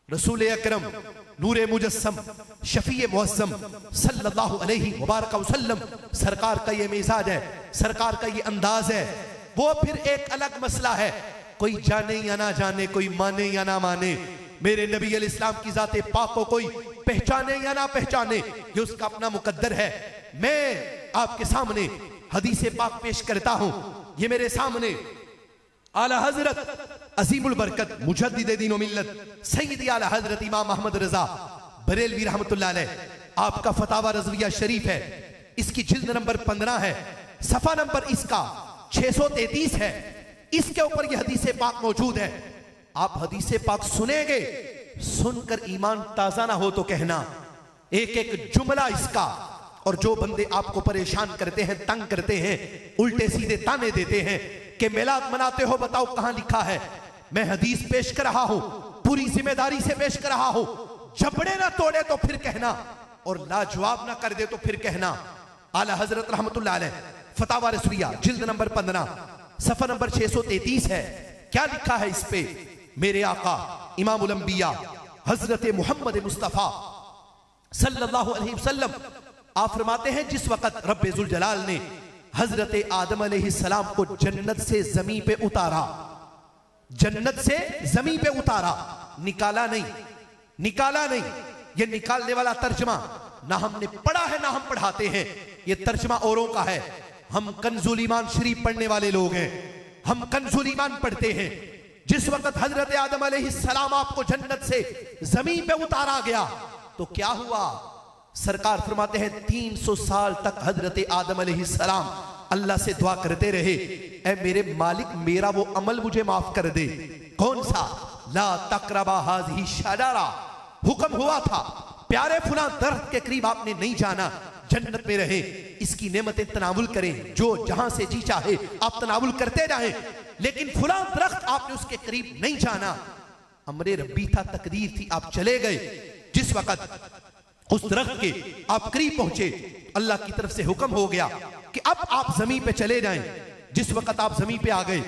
रसूल अकरम नूरे मुजस्सम शफीए मुअज़्ज़म सल्लल्लाहु अलैहि मुबारक वसल्लम सरकार का ये मिजाज है, सरकार का ये अंदाज है। वो फिर एक अलग मसला है, कोई जाने या ना जाने, कोई माने या ना माने, मेरे नबी अलैहिस्सलाम की ज़ाते पाक को कोई पहचाने या ना पहचाने, ये उसका अपना मुकद्दर है। मैं आपके सामने हदीस पाक पेश करता हूं। ये मेरे सामने आला हजरत अजीमुल बरकत मुजद्दिद दीन व मिल्लत सैयदी आला हजरत इमाम अहमद रजा बरेलवी रहमतुल्लाह अलैह, आपका फतावा रज़विया शरीफ है, इसकी जिल्द नंबर 15 है, सफा नंबर इसका 633 है। इसके ऊपर यह हदीस पाक मौजूद है। आप हदीस पाक सुनेंगे, सुनकर ईमान ताजा ना हो तो कहना, एक एक जुमला इसका, और जो बंदे आपको परेशान करते हैं, तंग करते हैं, उल्टे सीधे ताने देते हैं कि मिलाद मनाते हो, बताओ कहां लिखा है। मैं हदीस पेश कर रहा हूं, पूरी जिम्मेदारी से पेश कर रहा हूं। जबड़े ना तोड़े तो फिर कहना, और लाजवाब ना कर दे तो फिर कहना। आला हजरत रहमतुल्लाह अलैह फतावा रज़विया जिल्द नंबर 15 सफा नंबर 633 है। क्या लिखा है इस पे? मेरे आका इमामुल अंबिया हजरत मोहम्मद मुस्तफा सल्लल्लाहु अलैहि वसल्लम आप फरमाते हैं, जिस वक़्त रब्बे जुल जलाल ने हजरत आदम अलैहिस्सलाम को जन्नत से जमीन पे उतारा, जन्नत से जमीन पे उतारा, निकाला नहीं, निकाला नहीं। ये निकालने वाला तर्जमा ना हमने पढ़ा है ना हम पढ़ाते हैं, ये तर्जमा औरों का है। हम कंजुल ईमान शरीफ पढ़ने वाले लोग हैं, हम कंजुल ईमान पढ़ते हैं। जिस वक्त हजरत आदम अलैहिस्सलाम आपको जन्नत से जमीन पे उतारा गया तो क्या हुआ? सरकार फरमाते हैं 300 साल तक हजरत आदम अलैहिस्सलाम अल्लाह से दुआ करते रहे, ऐ मेरे मालिक मेरा वो अमल मुझे माफ कर दे। कौन सा? ला तकरबा हाज़िही शजरा, हुक्म हुआ था प्यारे फुला दरख्त के करीब आपने नहीं जाना, जन्नत में रहे, इसकी नेमतें तनावुल करें, जो जहां से जी चाहे आप तनावुल करते जाएं, लेकिन फुला दरख्त आपने उसके करीब नहीं जाना। अमरे रब्बी था, तकदीर थी, आप चले गए। जिस वक्त उस दरख्त के आप करीब पहुंचे, अल्लाह की तरफ से हुक्म हो गया कि अब आप जमीन पे चले जाएं। जिस वक्त आप जमीन पे आ गए,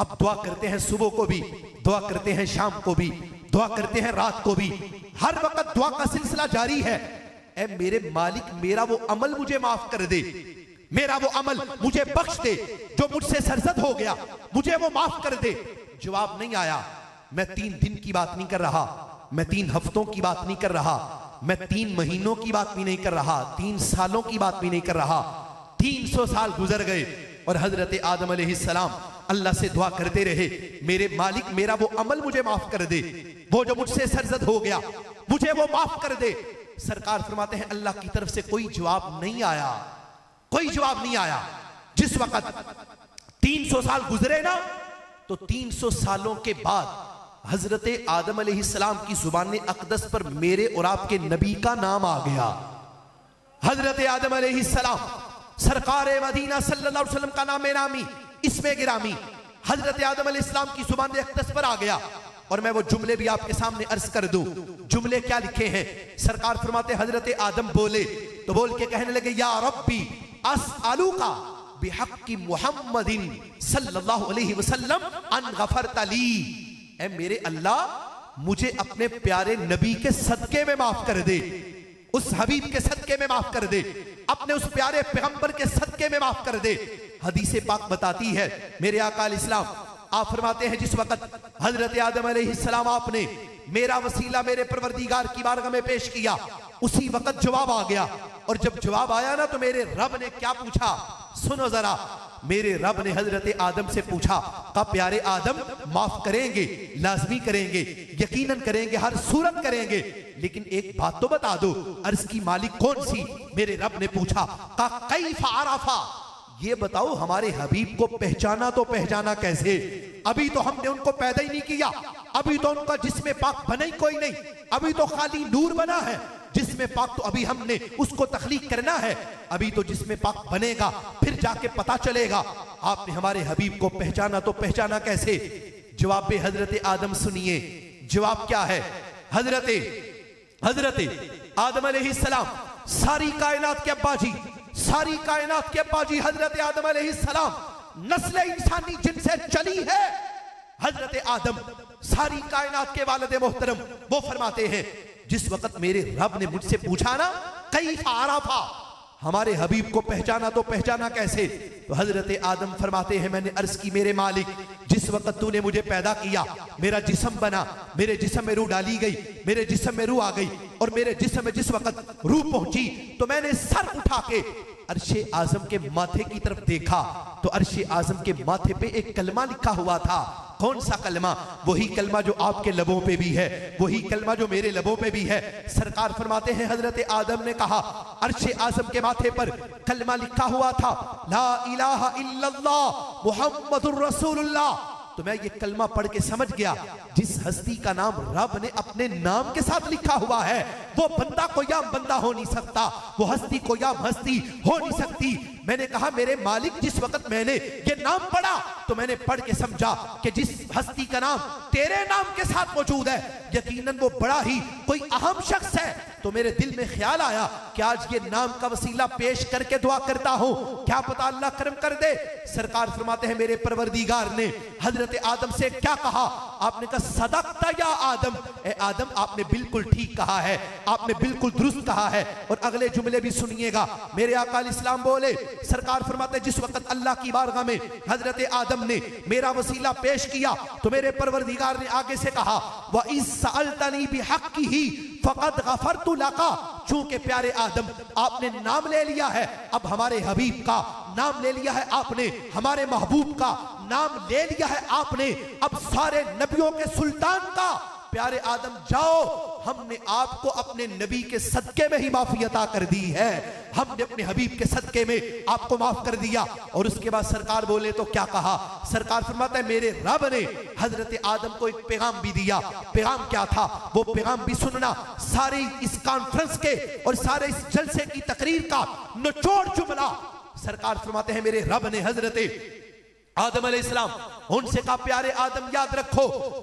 अब दुआ करते हैं सुबह को भी, दुआ करते हैं शाम को भी, दुआ करते हैं रात को भी, हर वक्त दुआ का सिलसिला जारी है। ऐ मेरे मालिक मेरा वो अमल मुझे माफ कर दे, मेरा वो अमल मुझे बख्श दे, जो मुझसे सरजद हो गया मुझे वो माफ कर दे। जवाब नहीं आया। मैं 3 दिन की बात नहीं कर रहा, मैं 3 हफ्तों की बात नहीं कर रहा, मैं 3 महीनों की बात भी नहीं कर रहा, 3 सालों की बात भी नहीं कर रहा। 300 साल गुजर गए और हजरत आदम अलैहिस्सलाम अल्लाह से दुआ करते रहे, मेरे मालिक मेरा वो अमल मुझे माफ कर दे, वो जो मुझसे सरजद हो गया मुझे वो माफ कर दे। सरकार फरमाते हैं अल्लाह की तरफ से कोई जवाब नहीं आया, कोई जवाब नहीं आया। जिस वक्त 300 साल गुजरे ना, तो 300 सालों के बाद हजरत आदम अलैहिस्सलाम की जुबान अक़दस पर मेरे और आपके नबी का नाम आ गया। हजरत आदम अलैहिस्सलाम सरकार मदीना सल्लल्लाहु अलैहि वसल्लम का नाम नामी इसमें गिरामी हजरत आदम अलैहिस्सलाम की जुबान अक़दस पर आ गया। और मैं वो जुमले भी आपके सामने अर्ज कर दूं। जुमले क्या लिखे हैं? सरकार फरमाते हजरत आदम बोले तो बोल के कहने लगे, या रब्बी अस्अलुका बिहक्की मुहम्मदिन सल्लल्लाहु अलैहि वसल्लम अन गफरत ली, ऐ मेरे अल्लाह मुझे अपने प्यारे नबी के सदके में माफ कर दे, उस हबीब के सदके में माफ कर दे, अपने उस प्यारे पैगंबर के सदके में माफ कर दे। हदीस पाक बताती है, मेरे आका अलैहिस्सलाम आप फरमाते हैं, जिस वक्त हजरत आदम अलैहिस्सलाम आपने मेरा वसीला मेरे परवरदिगार की बारगाह में पेश किया, उसी वक्त जवाब आ गया। और जब जवाब आया ना, तो मेरे रब ने क्या पूछा? सुनो जरा, मेरे रब ने हजरत आदम से पूछा, का प्यारे आदम माफ करेंगे? लाजमी करेंगे, यकीनन करेंगे, हर सूरत करेंगे, लेकिन एक बात तो बता दो, अर्ज की मालिक कौन सी? मेरे रब ने पूछा, का कैफ आरफा, ये बताओ हमारे हबीब को पहचाना तो पहचाना कैसे? अभी तो हमने उनको पैदा ही नहीं किया, अभी तो उनका जिस्म पाक बना ही कोई नहीं, अभी तो खाली नूर बना है। जिस्म पाक तो अभी हमने उसको तख्लीक करना है, अभी तो जिस्म पाक बनेगा, फिर जाके पता चलेगा। आपने हमारे हबीब को पहचाना तो पहचाना कैसे? जवाब पे हजरत आदम सुनिए, जवाब क्या है? हजरत आदम अलैहिस्सलाम सारी कायनात के अब्बा जी, सारी कायनात के अब्बा जी हजरत आदम अलैहिस्सलाम नस्ल इंसानी जिनसे चली है। हजरत आदम सारी कायनात के वालिद मोहतरम, वो फरमाते हैं जिस वक्त मेरे रब ने मुझसे पूछा ना कैफ आरफा, हमारे हबीब को पहचाना तो पहचाना कैसे, तो हजरत आदम फरमाते हैं मैंने अर्ज की मेरे मालिक जिस वक्त तूने मुझे पैदा किया, मेरा जिस्म बना, मेरे जिस्म में रूह डाली गई, मेरे जिस्म में रूह आ गई, और मेरे जिस्म में जिस वक्त रूह पहुंची तो मैंने सर उठा के अर्शे आजम के माथे की तरफ देखा, तो अर्शे आजम के माथे पे एक कलमा लिखा हुआ था। कौन सा कलमा? वही कलमा जो आपके लबों पे भी है, वही कलमा जो मेरे लबों पे भी है। सरकार फरमाते हैं हजरत आदम ने कहा अर्शे आजम के माथे पर कलमा लिखा हुआ था ला इलाहा इल्लल्लाह मुहम्मदुर रसूलुल्लाह। तो मैं ये कलमा पढ़ के समझ गया जिस हस्ती का नाम रब ने अपने नाम के साथ लिखा हुआ है वो बंदा को या बंदा हो नहीं सकता, वो हस्ती को या हस्ती हो नहीं सकती। मैंने कहा मेरे मालिक जिस वक्त मैंने ये नाम पढ़ा तो मैंने पढ़ के समझा कि जिस हस्ती का नाम तेरे नाम के साथ मौजूद है यकीनन वो बड़ा ही कोई अहम शख्स है। तो मेरे दिल में ख्याल आया कि आज ये नाम का वसीला पेश करके दुआ करता हूं, क्या पता अल्लाह करम कर दे। सरकार फरमाते हैं मेरे परवरदिगार ने हजरत आदम से क्या कहा? आपने कहा सदकता या आदम, ए आदम आपने बिल्कुल ठीक कहा है, आपने बिल्कुल दुरुस्त कहा है। और अगले जुमले भी सुनिएगा, मेरे आका इस्लाम बोले, सरकार फरमाते जिस वक्त अल्लाह की बारगाह में हजरत आदम ने मेरा वसीला पेश किया तो मेरे परवरदिगार ने आगे से कहा व इस सअलतनी बिहक्किही फक़द गफ़रतु लका। चूंकि प्यारे आदम आपने नाम ले लिया है, अब हमारे हबीब का नाम ले लिया है आपने, हमारे महबूब का नाम ले लिया है आपने, अब सारे नबियों के सुल्तान का प्यारे आदम जाओ, हमने आपको अपने नबी के सदके में ही माफी अता कर दी है, हमने अपने हबीब के सदके में आपको माफ कर दिया। और उसके बाद सरकार बोले तो क्या कहा? सरकार फरमाता है मेरे रब ने हजरत आदम को एक पैगाम भी दिया। पैगाम क्या था? वो पैगाम भी सुनना, सारे इस कॉन्फ्रेंस के और सारे इस जलसे की तकरीर का निचोड़ जुमला। सरकार फरमाते हैं मेरे रब ने हजरत आदम अलैहिस्सलाम उनसे कहा प्यारे आदम याद रखो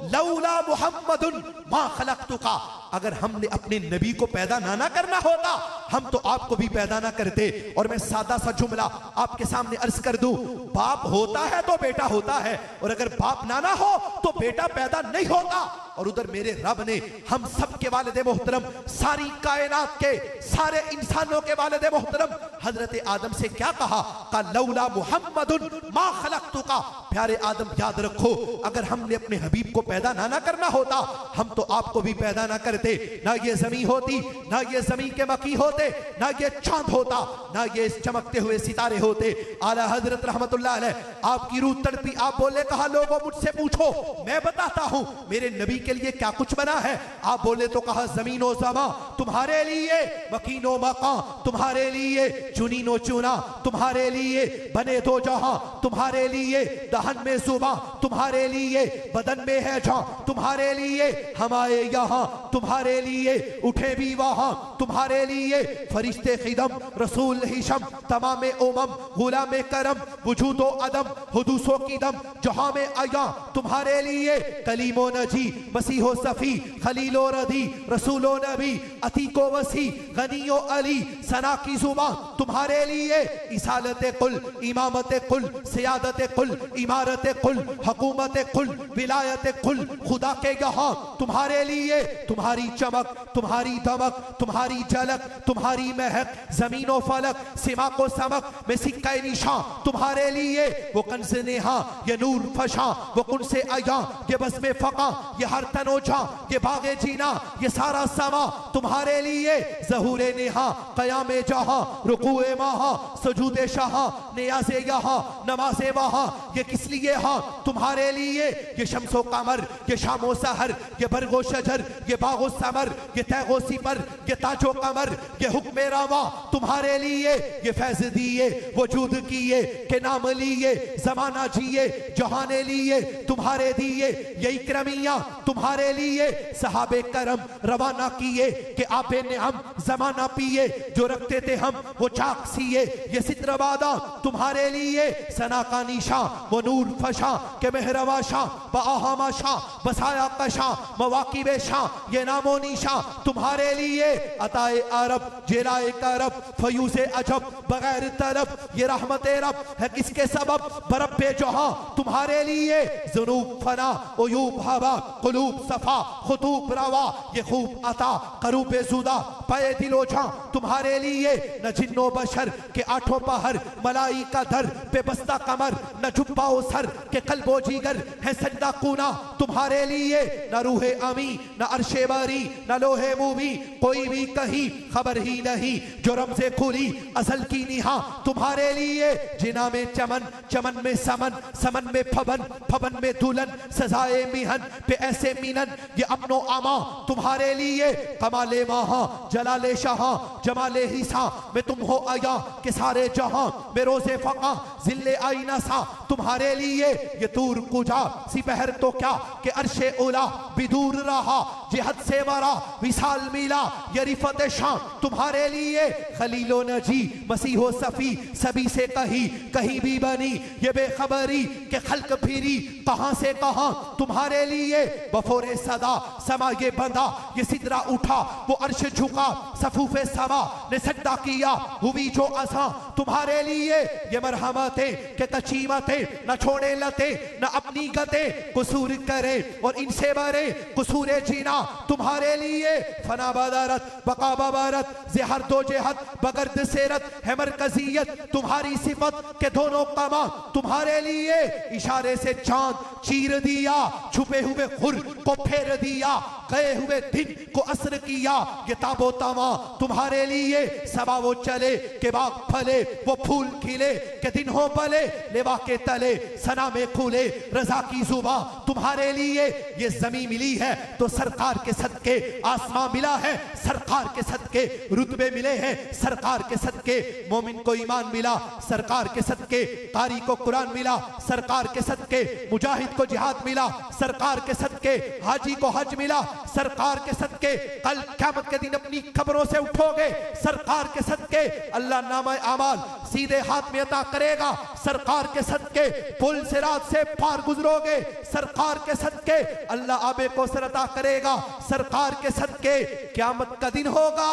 लौला मुहम्मदुन मा खलक़तुका, अगर हमने अपने नबी को पैदा ना करना होता हम तो आपको भी पैदा ना करते। और मैं सादा सा जुमला आपके सामने अर्ज कर दूं, बाप होता है तो बेटा होता है, और अगर बाप ना हो तो बेटा पैदा नहीं होता। और उधर मेरे रब ने हम सब के वालिद मोहतरम, सारी कायनात के सारे इंसानों के वालिद मोहतरम हजरत आदम से क्या कहा? का लौला मुहम्मदुन मा खलक़तुका। प्यारे आदम याद रखो अगर हमने अपने हबीब को पैदा ना करना होता हम तो आपको भी पैदा ना करते, ना ये जमीन होती, ना ये जमीन के मकी होते, ना ये चांद होता, ना ये चमकते हुए सितारे होते। आला हजरत रहमतुल्लाह अलैह आपकी रूह तड़पी, आप बोले कहा लोगों मुझसे पूछो मैं बताता हूं मेरे नबी के लिए क्या कुछ बना है। आप बोले तो कहा जमीनो जमा तुम्हारे लिए, मकीनो मका तुम्हारे लिए, चुनीनो चुना तुम्हारे लिए, बने दो जहां तुम्हारे लिए, दहन में जुबां तुम्हारे लिए, बदन में है जहां तुम्हारे लिए, हम आए यहां तुम्हारे लिए, उठे भी वहां तुम्हारे लिए, फरिश्ते खिदम रसूल हिशम तमाम उमम गुलाम करम वजूदो अदम हुदूसो की दम जहां में आया तुम्हारे लिए, कलीमो नजी मसीहो सफी खलीलो रदी रसूलो नबी अतीको वसी गनियो अली सना की जुबां तुम्हारे लिए, इसालत कुल इमामत कुल सियादत कुल इमारत कुल हुकूमत कुल विलायत कुल खुदा के यहाँ तुम्हारे लिए, तुम्हारी चमक तुम्हारी दमक तुम्हारी झलक तुम्हारी महक जमीनो फलक सिमा को समक में सिक्का निशां तुम्हारे लिए, वो कंस नेहा ये नूर फशा वो कुन से आया ये बस में फका ये हर तनोजा ये बागे जीना ये सारा समा तुम्हारे लिए, जहूरे नेहा कयामे जहां रुकुए महा सजूदे शाहा नियाज़े यहाँ नमाज़े वहाँ, ये किस लिए हाँ तुम्हारे लिए, ये शम्सो कमर ये शामो सहर ये बरगो शजर ये बागो समर ये तैगो सिपर ये ताजो कमर ये हुक्मे रावा तुम्हारे लिए, ये फैज दिए वजूद किए के नाम लिए, जमाना जिए जहाने लिए तुम्हारे दिए, ये इकरमिया तुम्हारे लिए, सहाबे करम रवाना किए कि आपे ने हम जमाना पिए, जो रखते थे हम वो चाक सिए, ये सित्रवादा तुम्हारे लिए, सना का निशा वो नूर फशा शाह के मेहरवा शाह बआहमा शाह बसाया का शाह मवाकिबे शाह ये नामो निशा तुम्हारे लिए अताए अरब जेलाए करब फयूज़े अजब बगैर तरब ये रहमते रब है किसके सबब बरब्बे जोहा तुम्हारे लिए जुनूब फना उयूब हवा कुलूब सफा खुतूब रवा ये खूब अता करूबे जुदा पे दिलोजा तुम्हारे लिए न जिन्नो बशर के आठों पहर मलाई का दर बेबस्ता कमर न जुब्बाओ सर के कल्बो जीगर है सजदा कूना तुम्हारे लिए न रूहे अमी न अरशे बारी न लोहे मूवी कोई भी कहीं खबर ही नहीं जो रमज़े खुली असल की निहा तुम्हारे लिए जिना में चमन चमन में समन समन में फबन फबन में दुल्हन सजाए मिहन पे ऐसे मीनन ये अपनो आमा तुम्हारे लिए कमाले वहां जलाले शाह जमाले हिसा में तुम हो आया के सारे जहां में रोजे फका जिल्ले आईना सा तुम्हारे लिए ये तूर कुजा सिपहर तो क्या के अरशे उला बिदूर रहा जिहद से वरा विशाल मिला ये रिफत शाम तुम्हारे लिए खलीलो नजी मसीहो सफी सभी से कहीं भी बनी ये बेखबरी के खल्क फिरी कहां से कहां तुम्हारे लिए बफोरे सदा समा ये बंदा ये सिदरा उठा वो अर्श झुका सफूफे समा ने सजदा किया हुई जो असा तुम्हारे लिए ये मरहमते के कचीमते न छोड़े लते न अपनी गते कुसूर करे और इनसे बरे कुसूरे जीना तुम्हारे लिए फना बदारत बका बबारत जेहर दो जेहत बगर्द सेरत है मरकजियत तुम्हारी सिफत के दोनों कमा तुम्हारे लिए इशारे से चांद चीर दिया छुपे हुए खुर को फेर दिया गए हुए दिन को असर किया ये ताबो तमा तुम्हारे लिए सबा वो चले के बाग फले वो फूल खिले के दिन हो बले लेवा के तले सना में खुले रजा की जुबा तुम्हारे लिए ये जमी मिली है तो सरकार के सदके आसमां मिला है सरकार के सदके रुतबे मिले हैं सरकार के सदके मोमिन को ईमान मिला सरकार के सदके कारी को कुरान मिला सरकार के सदके मुजाहिद को जिहाद मिला सरकार के सदके हाजी को हज मिला सरकार के सदके कल क़यामत के दिन अपनी खबरों से उठोगे सरकार के सदके अल्लाह नामा आमाल सीधे हाथ में अता करेगा सरकार के सदके पुल से रात से पार गुजरोगे सरकार के सदके अल्लाह आबे को सरता करेगा सरकार के सदके क़यामत का दिन होगा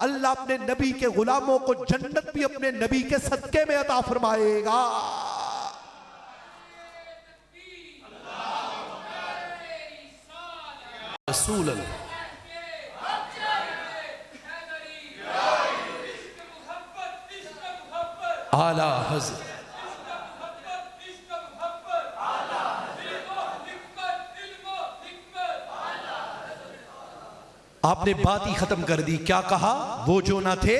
अल्लाह अपने नबी के गुलामों को जन्नत भी अपने नबी के सदके में अता फरमाएगा। रसूल आला हज़रत आपने बात ही खत्म कर दी। क्या कहा? वो जो ना थे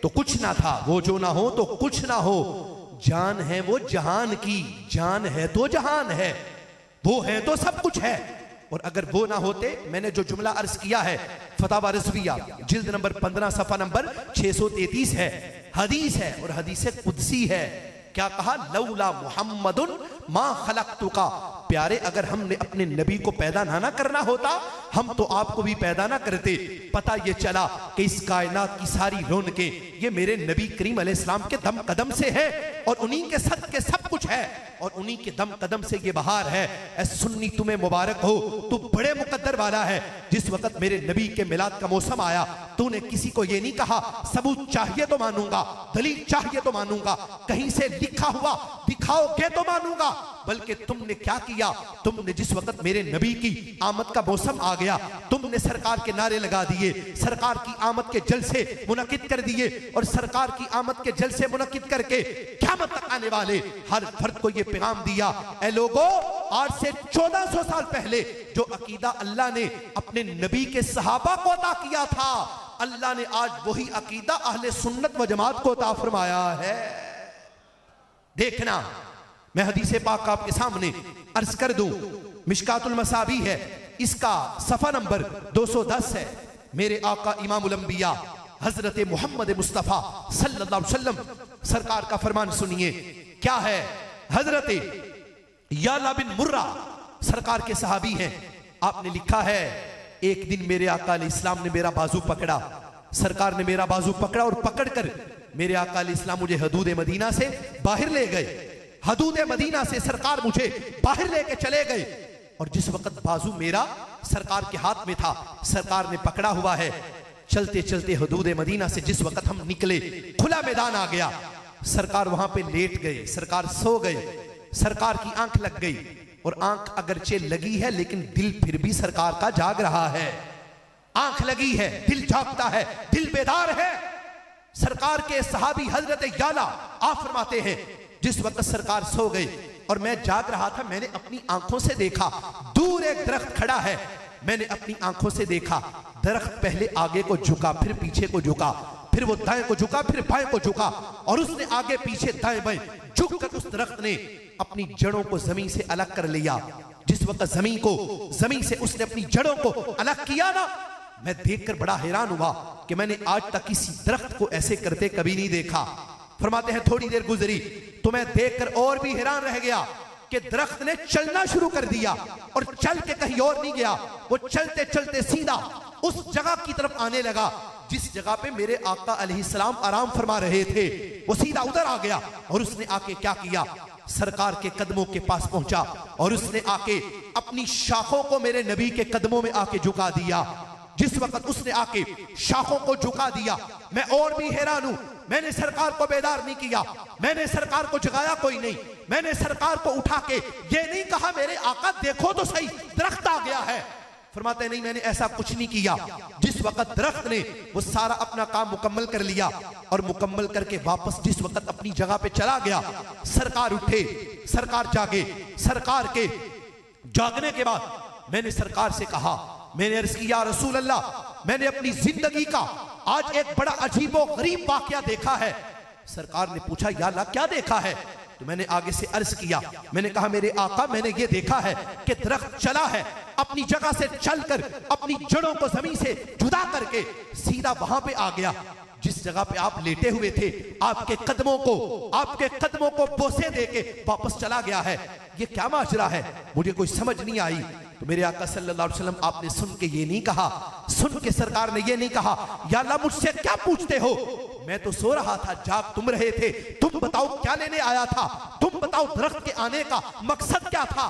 तो कुछ ना था, वो जो ना हो तो कुछ ना हो। जान है वो जहान की, जान है तो जहान है, वो है तो सब कुछ है। और अगर वो ना होते, मैंने जो जुमला अर्ज किया है फतावा रज़विया जिल्द नंबर 15 सफ़ा नंबर 633 है, हदीस है और हदीस कुदसी है। क्या कहा? लौला मुहम्मदुन मा खलक़तुका। प्यारे, अगर हमने अपने नबी को पैदा ना करना होता, हम तो आपको भी पैदा ना करते। पता ये चला कि इस कायनात की सारी रौनकें ये मेरे नबी करीम अलैहिस्सलाम के दम कदम से है और उन्हीं के सदके सब कुछ है और उन्हीं के दम कदम से ये बहार है। ऐ सुन्नी तुम्हें मुबारक हो, तू बड़े मुकद्दर वाला है। जिस वक्त मेरे नबी के मिलाद का मौसम आया, तूने किसी को ये नहीं कहा सबूत चाहिए तो मानूंगा, दलील चाहिए तो मानूंगा, कहीं से लिखा हुआ दिखाओगे तो मानूंगा, बल्कि तुमने क्या किया? तुमने जिस वक्त मेरे नबी की आमद का मौसम आ गया, तुमने सरकार के नारे लगा दिए, सरकार की आमद के जलसे मुनक्किद कर दिए और सरकार की आमद के जलसे मुनक्किद करके क़यामत तक आने वाले हर फर्द को यह पैगाम दिया, ऐ लोगों, आज से 1400 साल पहले जो अकीदा अल्लाह ने अपने नबी के सहाबा को अता किया था, अल्लाह ने आज वही अकीदा अहले सुन्नत व जमात को अता फरमाया है। देखना, मैं हदीस पाक आपके सामने अर्ज कर दूं, मिशकातुल मसाबी है, इसका सफ़ा नंबर 210 है। मेरे आका इमामुल अंबिया हजरत मोहम्मद मुस्तफ़ा सल्लल्लाहु अलैहि वसल्लम सरकार का फरमान सुनिए। क्या है? हजरत याला बिन मुर्रा सरकार के सहाबी हैं। आपने लिखा है, एक दिन मेरे आका अलैहिस्सलाम ने मेरा बाजू पकड़ा, सरकार ने मेरा बाजू पकड़ा और पकड़कर मेरे आका अलैहिस्सलाम मुझे हदूद मदीना से बाहर ले गए। हदूद मदीना से सरकार मुझे बाहर लेके चले गए और जिस वक्त बाजू मेरा सरकार के हाथ में था, सरकार ने पकड़ा हुआ है। चलते चलते हदूद मदीना से जिस वक्त हम निकले, खुला मैदान आ गया, सरकार वहां पे लेट गए, सरकार सो गए, सरकार की आंख लग गई और आंख अगरचे लगी है लेकिन दिल फिर भी सरकार का जाग रहा है। आंख लगी है, दिल जागता है, दिल बेदार है। सरकार के सहाबी हजरत याला आप फरमाते हैं जिस वक्त सरकार सो गए और मैं जाग रहा था, मैंने अपनी आंखों से देखा दूर एक दरख्त खड़ा है। मैंने अपनी आंखों से देखा दरख्त पहले आगे को झुका, फिर पीछे को झुका, फिर वो दाएं को झुका, फिर बाएं को झुका और उसने आगे पीछे दाएं बाएं झुक कर उस दरख्त ने अपनी जड़ों को जमीन से अलग कर लिया। जिस वक्त जमीन से उसने अपनी जड़ों को अलग किया ना, मैं देखकर बड़ा हैरान हुआ कि मैंने आज तक किसी दरख्त को ऐसे करते कभी नहीं देखा। फरमाते हैं थोड़ी देर गुजरी तो मैं देखकर और भी हैरान रह गया कि दरख्त ने चलना शुरू कर दिया और चल के कहीं और नहीं गया, वो चलते चलते सीधा उस जगह की तरफ आने लगा जिस जगह पे मेरे आका अलैहिस्सलाम आराम फरमा रहे थे। वो सीधा उधर आ गया और उसने आके क्या किया, सरकार के कदमों के पास पहुंचा और उसने आके अपनी शाखों को मेरे नबी के कदमों में आके झुका दिया। जिस वक्त उसने आके शाखों को झुका दिया, मैं और भी हैरान हूं। मैंने सरकार को बेदार नहीं किया, मैंने सरकार को जगाया कोई नहीं, मैंने सरकार को उठा के ये नहीं कहा मेरे आका देखो तो सही दरख्त आ गया है। फरमाते नहीं, मैंने ऐसा कुछ नहीं किया। जिस वक्त दरख्त ने वो सारा अपना काम मुकम्मल कर लिया और मुकम्मल करके वापस जिस वक्त अपनी जगह पे चला गया, सरकार उठे, सरकार जागे। सरकार के जागने के बाद मैंने सरकार से कहा, मैंने अर्ज किया रसूल अल्लाह, मैंने अपनी जिंदगी का आज एक बड़ा अजीबो गरीब वाकया देखा है। सरकार ने पूछा या अल्लाह क्या देखा है? तो मैंने आगे से अर्ज किया, मैंने कहा मेरे आका मैंने ये देखा है कि दरख्त चला है, अपनी जगह से चलकर अपनी जड़ों को जमीन से जुदा करके सीधा वहां पे आ गया जिस जगह पे आप लेटे हुए थे, आपके कदमों को बोसे देके वापस चला गया है। ये क्या माजरा है? मुझे कोई समझ नहीं आई। तो मेरे आका सल्लल्लाहु अलैहि वसल्लम आपने सुन के ये नहीं कहा, सुन के सरकार ने ये नहीं कहा या अल्लाह मुझसे क्या पूछते हो, मैं तो सो रहा था, जाग तुम रहे थे, तुम बताओ क्या लेने आया था, तुम बताओ दरख्त के आने का मकसद क्या था।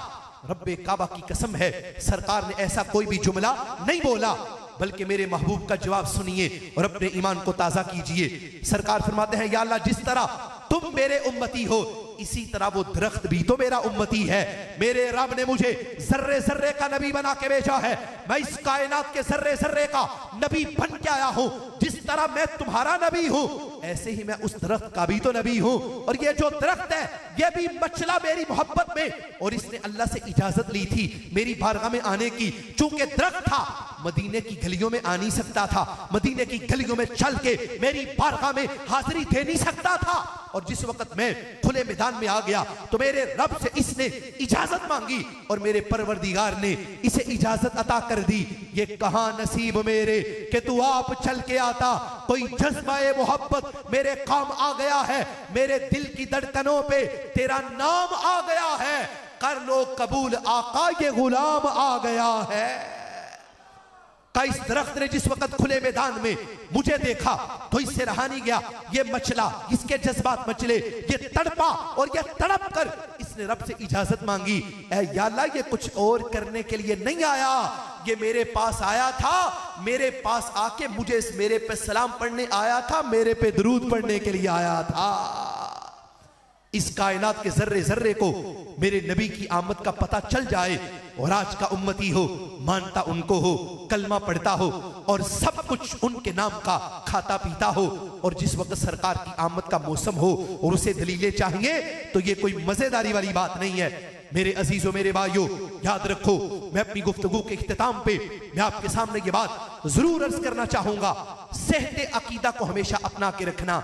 रब्बे काबा की कसम है सरकार ने ऐसा कोई भी जुमला नहीं बोला, बल्कि मेरे महबूब का जवाब सुनिए और अपने ईमान को ताजा कीजिए। सरकार फरमाते हैं या अल्लाह जिस तरह तुम मेरे उम्मती हो इसी तरह वो दरख्त भी तो मेरा उम्मती है। मेरे रब ने मुझे जर्रे जर्रे का नबी बना के भेजा है, मैं इस कायनात के जर्रे जर्रे का नबी बन के आया हूं। जिस तरह मैं तुम्हारा नबी हूं ऐसे ही मैं उस दरख्त का भी तो नबी हूं। और ये जो दरख्त है ये भी मचला मेरी मोहब्बत में, और इसने अल्लाह से इजाजत ली थी मेरी बारगाह में आने की। चूंकि दरख्त था मदीने की गलियों में आ नहीं सकता था, मदीने की गलियों में चल के मेरी बारगाह में हाजिरी दे नहीं सकता था। और जिस वक्त मैं खुले मैदान में आ गया तो मेरे रब से इसने इजाजत मांगी और मेरे परवरदिगार ने इसे इजाजत अता कर दी। ये कहां नसीब मेरे कि तू आप चल के आता, कोई जज्बा-ए मोहब्बत मेरे काम आ गया है, मेरे दिल की धड़कनों पे तेरा नाम आ गया है। कर लो कबूल आका ये गुलाम आ गया है। का इस दरख्त ने जिस वक्त खुले मैदान में मुझे देखा तो इससे रहा नहीं गया, ये मचला, इसके जज्बात मचले, ये तड़पा और ये तड़प कर इसने रब से इजाजत मांगी। ऐ या अल्लाह ये कुछ और करने के लिए नहीं आया, ये मेरे पास आया था, मेरे पास आके मुझे इस मेरे पे सलाम पढ़ने आया था, मेरे पे दरूद पढ़ने के लिए आया था। इस कायनात के जर्रे जर्रे को मेरे नबी की आमद का पता चल जाए और आज का उम्मती हो, मानता उनको हो, कलमा पढ़ता हो और सब कुछ उनके नाम का खाता पीता हो, और जिस वक्त सरकार की आमद का मौसम हो और उसे दलीलें चाहिए तो ये कोई मजेदारी वाली बात नहीं है। मेरे अजीजों मेरे भाइयों याद रखो, मैं अपनी गुफ्तगू के इख्तिताम पे मैं आपके सामने ये बात जरूर अर्ज करना चाहूंगा, सेहते अकीदा को हमेशा अपना के रखना।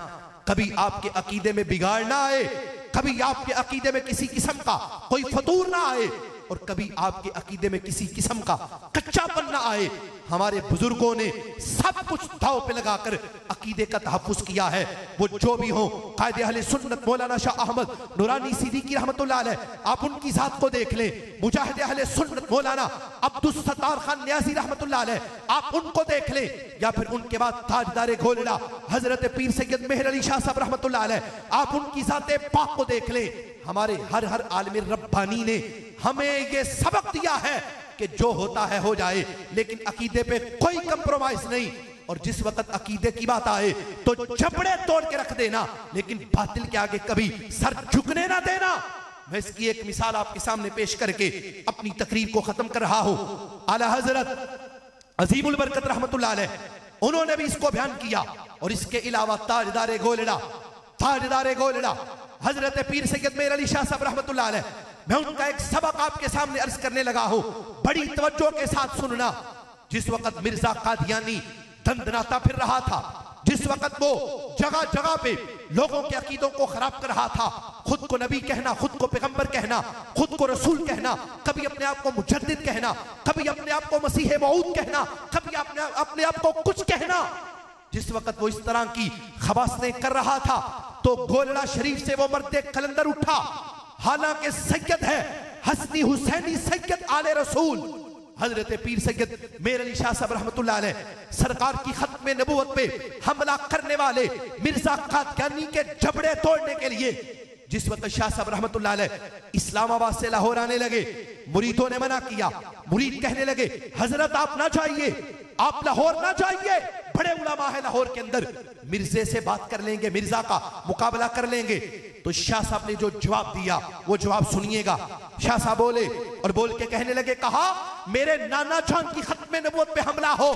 कभी आपके अकीदे में बिगाड़ ना आए, कभी आपके अकीदे में किसी किस्म का कोई फतूर ना आए, और कभी आपके अकीदे में किसी किस्म का कच्चापन ना आए। हमारे बुजुर्गों ने सब कुछ दाव पे लगाकर अकीदे का तहफ्फुज किया है। वो जो भी हो, कायदे अहले सुन्नत मौलाना शाह अहमद नूरानी सिद्दीकी रहमतुल्लाह अलैह, आप उनकी जात को देख लें। मुजाहिद अहले सुन्नत मौलाना अब्दुल सत्तार खान न्याजी रहमतुल्लाह अलैह, आप उनको देख लें, या फिर उनके बाद ताजदारे घोलड़ा हजरत पीर सैयद मेहर अली शाह साहब रहमतुल्लाह अलैह, आप उनकी जाते पाक को देख लें। हमारे हर आलिम रब्बानी ने हमें ये सबक दिया है कि जो होता है हो जाए, लेकिन अकीदे पे कोई कंप्रोमाइज नहीं। और जिस वक्त अकीदे की बात आए तो जबड़े तोड़ के रख देना, लेकिन बातिल के आगे कभी सर झुकने ना देना। मैं इसकी एक मिसाल आपके सामने पेश करके अपनी तकरीर को खत्म कर रहा हूं। आला हजरत अजीमुल बरकत रहमतुल्लाह अलैह, उन्होंने भी इसको बयान किया। और इसके अलावा ताजदारे गोलड़ा हजरत पीर सैयद मेर अली शाह साहब रहमतुल्लाह अलैह, मैं उनका एक सबक आपके सामने अर्ज करने लगा हूं, बड़ी तवज्जो के साथ सुनना। जिस वक्त मिर्जा कादियानी दंदनाता फिर रहा था, जिस वक्त वो जगह जगह पे लोगों के अकीदों को खराब कर रहा था, खुद को नबी कहना, खुद को पैगंबर कहना, खुद को रसूल कहना, कभी अपने आप को मुजद्दिद कहना, कभी अपने आप को मसीह मऊद कहना, कभी अपने आप को कुछ कहना, जिस वक्त वो इस तरह की खबासतें कर रहा था, तो गोलड़ा शरीफ से वो मर्द कलंदर उठा। हालांकि सैयद है, हसनी हुसैनी सैयद आले रसूल हजरत पीर सैयद मेर अली शाह साहब रहमतुल्लाह अलैह, सरकार की खत्म नबूवत पे हमला करने वाले मिर्जा कादियानी के जबड़े तोड़ने के लिए जिस वक्त शाह साहब रहमतुल्लाह अलैह इस्लामाबाद से लाहौर आने लगे, मुरीदों ने मना किया। मुरीद कहने लगे, हजरत आप ना जाइए, आप लाहौर ना जाइए, बड़े उलमा है लाहौर के अंदर, मिर्जे से बात कर लेंगे, मिर्जा का मुकाबला कर लेंगे। तो शाह साहब ने जो जवाब दिया वो जवाब सुनिएगा। शाह साहब बोले और बोल के कहने लगे, कहा मेरे नाना जान की खत्म नबूवत पे हमला हो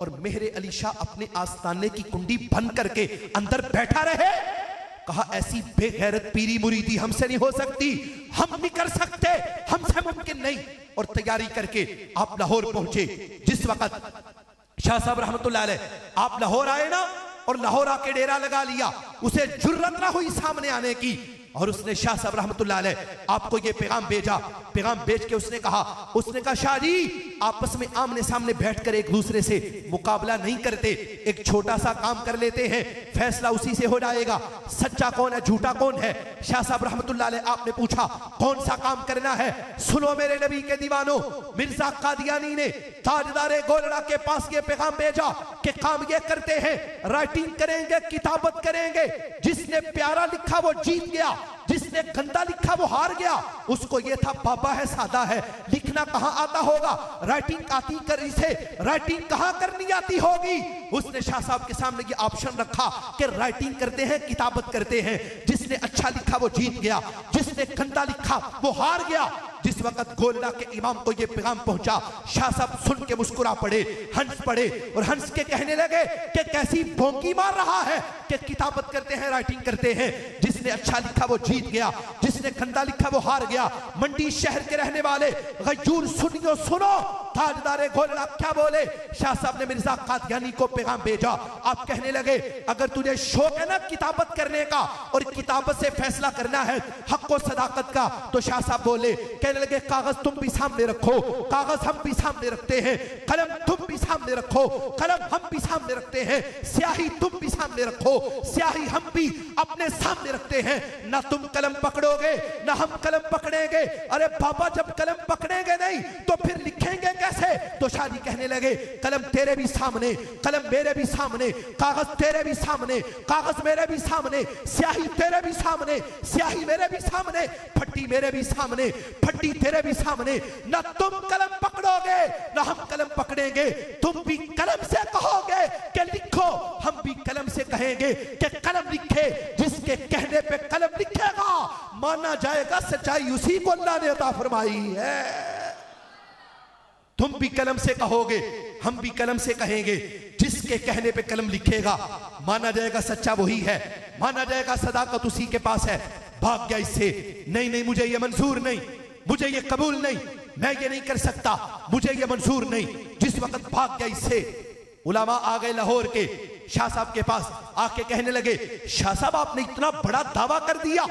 और मेहरे अली शाह अपने आस्ताने की कुंडी बंद करके अंदर बैठा रहे। कहा ऐसी बेगैरत पीरी मुरीदी हमसे नहीं हो सकती, हम नहीं कर सकते, हमसे मुमकिन नहीं। और तैयारी करके आप लाहौर पहुंचे। जिस वक्त शाह साहब रहमतुल्लाह अलैह आप लाहौर आए ना, और लाहौर आके डेरा लगा लिया, उसे जुर्रत ना हुई सामने आने की। और उसने शाह साहब रहमतुल्लाह अलैह आपको ये पैगाम भेजा। पैगाम भेज के उसने कहा शाह जी आपस में आमने सामने बैठकर एक दूसरे से मुकाबला नहीं करते, एक छोटा सा काम कर लेते हैं, फैसला उसी से हो जाएगा, सच्चा कौन है झूठा कौन है। शाह साहब रहमतुल्लाह अलैह आपने पूछा कौन सा काम करना है। सुनो मेरे नबी के दीवानों, मिर्जा कादियानी ने ताजदारे गोलड़ा के पास ये पैगाम भेजा कि काम ये करते हैं, राइटिंग करेंगे, किताबत करेंगे, जिसने प्यारा लिखा वो जीत गया, जिसने गंदा लिखा वो हार गया। उसको ये था बाबा है सादा है, लिखना कहां आता होगा, राइटिंग आती कर इसे राइटिंग कहां करनी आती होगी। उसने शाह साहब के सामने ये ऑप्शन रखा कि राइटिंग करते हैं, किताबत करते हैं, जिसने अच्छा लिखा वो जीत गया, जिसने गंदा लिखा वो हार गया। जिस वक्त गोलड़ा के इमाम को ये पैगाम पहुंचा, शाह साहब सुन के मुस्कुरा पड़े, हंस पड़े और हंस के कहने लगे कि कैसी भौंकी मार रहा है कि किताबत करते हैं, राइटिंग करते हैं, जिसने अच्छा लिखा वो जीत गया, जिसने गंदा लिखा वो हार गया। मंडी शहर के रहने वाले गयूर सुनियो, सुनो ताजदारे गोलड़ा क्या बोले। शाह साहब ने मिर्जा कादियानी को पैगाम भेजा। आप कहने लगे अगर तुझे शौक है ना किताबत करने का और किताबत से फैसला करना है हक और सदाकत का, तो शाह साहब बोले, कहने लगे कागज तुम भी सामने रखो, कागज हम भी सामने रखते हैं, कलम तुम भी सामने रखो, कलम हम भी सामने रखते हैं, स्याही तुम भी सामने रखो, स्याही हम भी अपने सामने रखते हैं। ना तुम कलम पकड़ोगे ना हम कलम पकड़ेंगे। अरे बाबा जब कलम पकड़ेंगे नहीं तो फिर लिखेंगे कैसे। तो शादी कहने लगे कलम तेरे भी सामने, कलम मेरे भी सामने, कागज तेरे भी सामने, कागज मेरे भी सामने, स्याही तेरे भी सामने, स्याही मेरे भी सामने, फट्टी मेरे भी सामने, फट्टी तेरे भी सामने। ना तुम कलम पकड़ोगे ना हम कलम पकड़ेंगे। तुम भी कलम से कहोगे कि लिखो, हम भी कलम से कहेंगे कि कलम लिखे। जिसके कहने पे कलम लिखेगा माना जाएगा सच्चाई उसी को अल्लाह ने अता फरमाई है। तुम भी कलम से कहोगे हम भी कलम से कहेंगे। जिसके कहने पे कलम लिखेगा माना जाएगा सच्चा वही है, माना जाएगा सदाकत उसी के पास है। भाग गया इससे, नहीं नहीं मुझे ये मंजूर नहीं, मुझे ये कबूल नहीं, मैं ये नहीं कर सकता, मुझे ये मंजूर नहीं। जिस वक्त भाग गया इससे, उलमा आ गए लाहौर के शाह साहब के पास, आके कहने लगे शाह साहब आपने इतना बड़ा दावा कर दिया,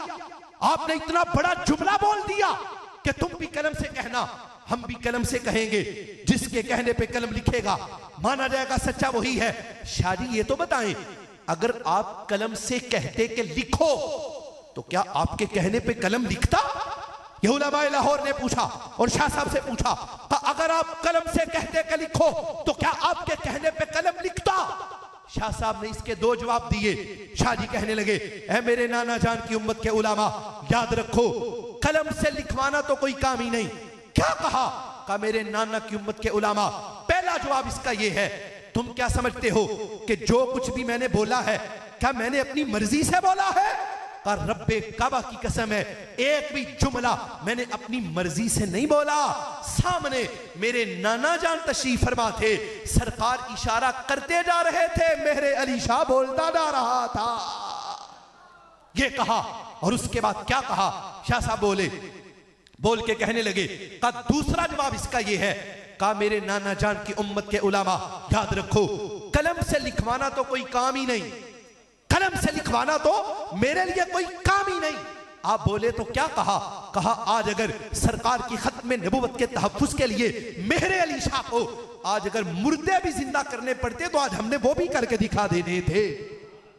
आपने इतना बड़ा जुमला बोल दिया कि तुम भी कलम से कहना हम भी कलम से कहेंगे। जिसके कहने पे कलम लिखेगा माना जाएगा सच्चा वही है। शाह जी ये तो बताएं, अगर आप कलम से कहते कि लिखो तो क्या आपके कहने पे कलम लिखता? ये उलमाए लाहौर ने पूछा और शाह साहब से पूछा, अगर आप कलम से कहते कि लिखो तो क्या आपके कहने पे कलम लिखता? शाह साहब ने इसके दो जवाब दिए। शाह जी कहने लगे, ऐ मेरे नाना जान की उम्मत के उलामा, याद रखो कलम से लिखवाना तो कोई काम ही नहीं। क्या कहा मेरे नाना की उम्मत के उलामा, पहला जवाब इसका ये है, तुम क्या समझते हो कि जो कुछ भी मैंने बोला है क्या मैंने अपनी मर्जी से बोला है? रब्बे काबा की कसम है, एक भी जुमला मैंने अपनी मर्जी से नहीं बोला। सामने मेरे नाना जान तशरीफ फरमा थे, सरकार इशारा करते जा रहे थे, मेरे अली शाह बोलता जा रहा था। ये कहा और उसके बाद क्या कहा? शाह साहब बोल के कहने लगे, दूसरा जवाब इसका ये है, मेरे नाना जान की उम्मत के उलामा, याद रखो कलम से लिखवाना तो कोई काम ही नहीं, कलम से लिखवाना तो मेरे लिए कोई काम ही नहीं। आप बोले तो क्या कहा आज अगर सरकार की खत्म नबूवत के तहफ्फुज के लिए मेरे अली शाह को आज अगर मुर्दे भी जिंदा करने पड़ते तो आज हमने वो भी करके दिखा देने थे,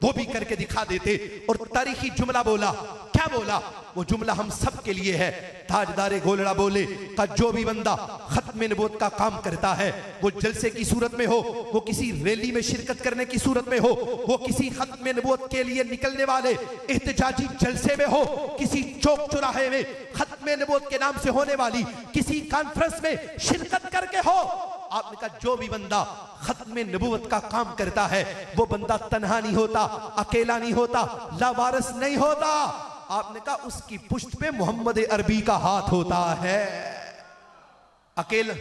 वो भी करके दिखा देते। और तारीखी जुमला बोला, क्या बोला? वो जुमला हम सब के लिए है। ताजदारे गोलड़ा बोले, जो भी बंदा खत्म नबूवत का काम करता है, वो जलसे की सूरत में हो, वो किसी रैली में शिरकत करने की सूरत में हो, वो किसी खत्म नबूवत के लिए निकलने वाले एहतजाजी जलसे में हो, किसी चौक चौराहे में खत्म नबूवत के नाम से होने वाली किसी कॉन्फ्रेंस में शिरकत करके हो, आपने कहा जो भी बंदा खत्म नबूवत का काम करता है वो बंदा तन्हा नहीं होता, अकेला नहीं होता, लावारिस नहीं होता। आपने कहा उसकी पुश्त पे मोहम्मद अरबी का हाथ होता है। अकेला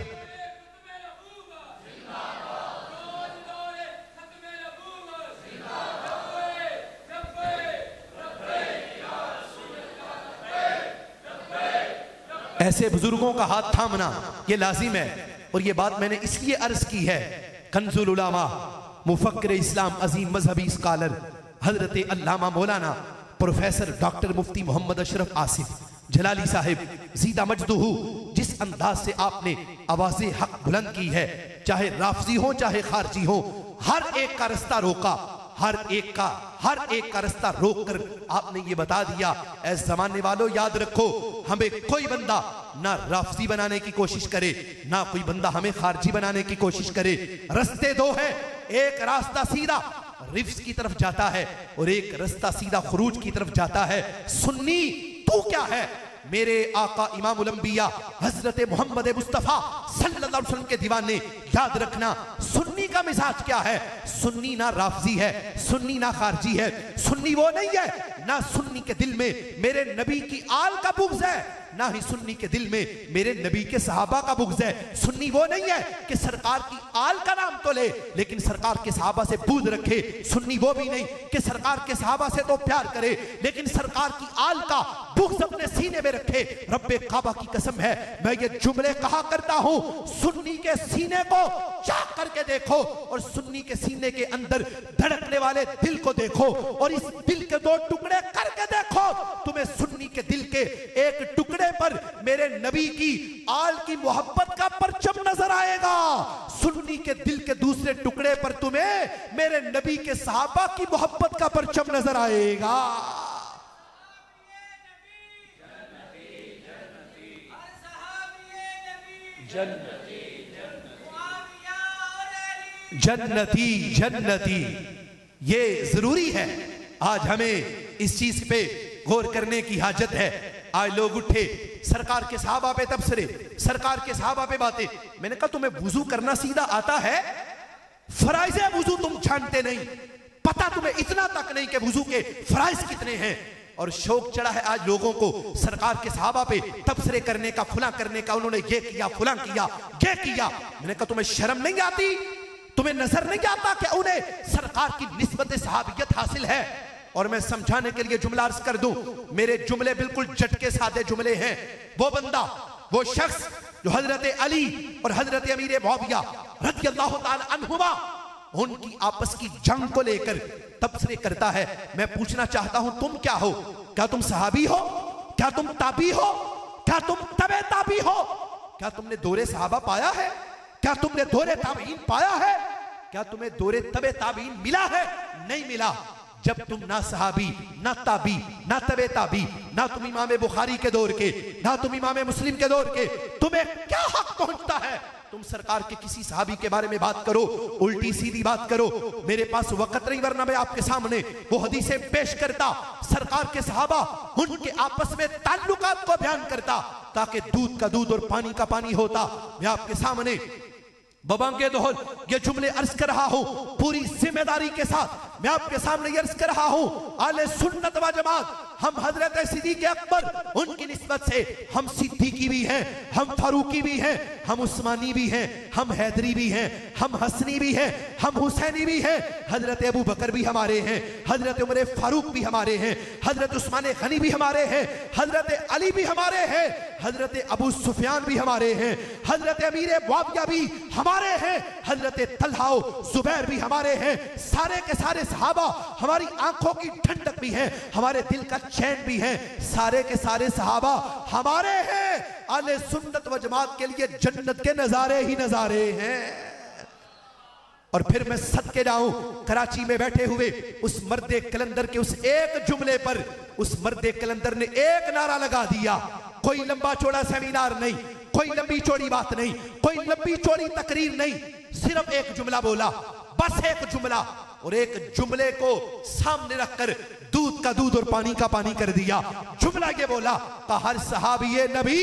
ऐसे बुजुर्गों का हाथ थामना ये लाजिम है। और ये बात मैंने इसलिए अर्ज की है, कंजुल उलामा मुफक्किर इस्लाम अजीम मजहबी स्कॉलर हजरत अल्लामा मौलाना प्रोफेसर डॉक्टर मुफ्ती मोहम्मद अशरफ आसिफ जलाली साहिब जीदा मजदूहू, जिस अंदाज से आपने आवाज़े हक बुलंद की है, चाहे राफजी हो चाहे खारजी हो, हर एक का रास्ता रोका, हर एक का रास्ता रोक कर आपने ये बता दिया, ऐ जमाने वालों याद रखो, हमें कोई बंदा ना राफजी बनाने की कोशिश करे, ना कोई बंदा हमें खारजी बनाने की कोशिश करे। रास्ते दो है, एक रास्ता सीधा रिफ्स की तरफ जाता है और एक रास्ता सीधा खुरूज की तरफ जाता है। सुन्नी तू क्या है? मेरे आका इमामुल अंबिया हजरत मोहम्मद मुस्तफा सल्लल्लाहु अलैहि वसल्लम के दीवाने, याद रखना सुन्नी का मिजाज क्या है? सुन्नी ना राफजी है, सुन्नी ना खारजी है, सुन्नी वो नहीं है, ना सुन्नी के दिल में मेरे नबी की आल का बुग़्ज़ है, ना ही सुन्नी के दिल में मेरे नबी के सहाबा का बुग़्ज़ है। सुन्नी वो नहीं है कि सरकार की आल का नाम तो ले लेकिन सरकार के सहाबा से बुग़्ज़ रखे। सुन्नी वो भी नहीं कि सरकार के सहाबा से तो प्यार करे लेकिन सरकार की आल का बुग़्ज़ अपने सीने में रखे। रब्बे काबा की कसम है, मैं ये जुमले कहा करता हूं, सुन्नी के सीने को चाक करके देखो और सुन्नी के सीने के अंदर धड़कने वाले दिल को देखो और इस दिल के दो टुकड़े करके देखो, तुम्हें सुन्नी के दिल के एक टुकड़े पर मेरे नबी की आल की मोहब्बत का परचम नजर आएगा, सुन्नी के दिल के दूसरे टुकड़े पर तुम्हें मेरे नबी के सहाबा की मोहब्बत का परचम नजर आएगा। जन्नती जन्नती, ये जरूरी है। आज हमें इस चीज पे गौर करने की हाजत है। आज लोग उठे, सरकार के सहाबा पे तबसरे, सरकार के सहाबा पे बातें। मैंने कहा तुम्हें वुजू करना सीधा आता है? फराइज़े वुजू तुम जानते नहीं, पता तुम्हें इतना तक नहीं कि वुजू के फराइज कितने हैं। और शौक चढ़ा है आज लोगों को सरकार के सहाबा पे तबसरे करने का, फुला करने का, उन्होंने ये किया, फुला किया, ये किया। मैंने कहा तुम्हें शर्म नहीं आती? तुम्हें नजर नहीं आता कि उन्हें सरकार की निस्बत सहाबियत हासिल है? और मैं समझाने के लिए जुमला अर्ज कर दूं, मेरे जुमले बिल्कुल झटके सादे जुमले हैं। वो बंदा, वो शख्स जो हजरत अली और हजरत अमीर मुआविया रज़ियल्लाहु ताला अन्हुमा उनकी आपस की जंग को लेकर तबसरे करता है, मैं पूछना चाहता हूं तुम क्या हो? क्या तुम सहाबी हो? क्या तुम ताबी हो? क्या तुम तबे ताबी हो? क्या तुमने दौरे सहाबा पाया है? क्या तुमने दौरे ताबीन पाया है? क्या तुम्हें दौरे तबे ताबीन मिला है? नहीं मिला। जब तुम ना सहाबी, ना ताबी, ना तबे ताबी, ना तुम इमाम बुखारी के दौर के, ना तुम इमाम मुस्लिम के दौर के, तुम्हें क्या हक पहुंचता है? तुम सरकार के किसी सहाबी के बारे में बात करो, उल्टी सीधी बात करो, मेरे पास वक्त नहीं, वरना मैं आपके सामने वो हदीसें पेश करता, सरकार के सहाबा उनके आपस में ताल्लुकात को बयान करता, ताकि दूध का दूध और पानी का पानी होता। मैं आपके सामने बबांगे दोहल ये जुमले अर्ज कर रहा हूं पूरी जिम्मेदारी के साथ। मैं आपके सामने ये अर्ज कर रहा हूं, आले सुन्नत व जमात, हम हजरत सिद्दीक़ अकबर उनकी निस्बत से हम सिद्दीकी भी हैं, हम फारूकी भी हैं, हम उस्मानी भी हैं, हम हैदरी भी हैं, हम हसनी भी हैं, हम हुसैनी भी हैं, हजरत अबू बकर भी हमारे हैं, हजरत उमर फारूक भी हमारे हैं, हजरत उस्मान गनी भी हमारे हैं, हजरत अली भी हमारे हैं, हजरत अबू सुफियान भी हमारे हैं, हजरत अमीर मुआविया भी हमारे हैं, हजरत तलहा जुबैर भी हमारे हैं, सारे के सारे सहाबा हमारी आंखों की ठंडक भी है, हमारे दिल का चैन भी है, सारे के सारे सहाबा हमारे हैं। आले सुन्नत व जमात के लिए जन्नत के नजारे ही नजारे हैं। और फिर मैं सदके जाऊं कराची में बैठे हुए उस मर्दे कलंदर के उस एक जुमले पर, उस मर्दे कलंदर ने एक नारा लगा दिया, कोई लंबा चौड़ा सेमिनार नहीं, कोई लंबी चौड़ी बात नहीं, कोई लंबी चौड़ी तकरीर नहीं, सिर्फ एक जुमला बोला, बस एक जुमला, और एक जुमले को सामने रखकर दूध का दूध और पानी का पानी कर दिया। जुमला ये बोला कि हर सहाबी नबी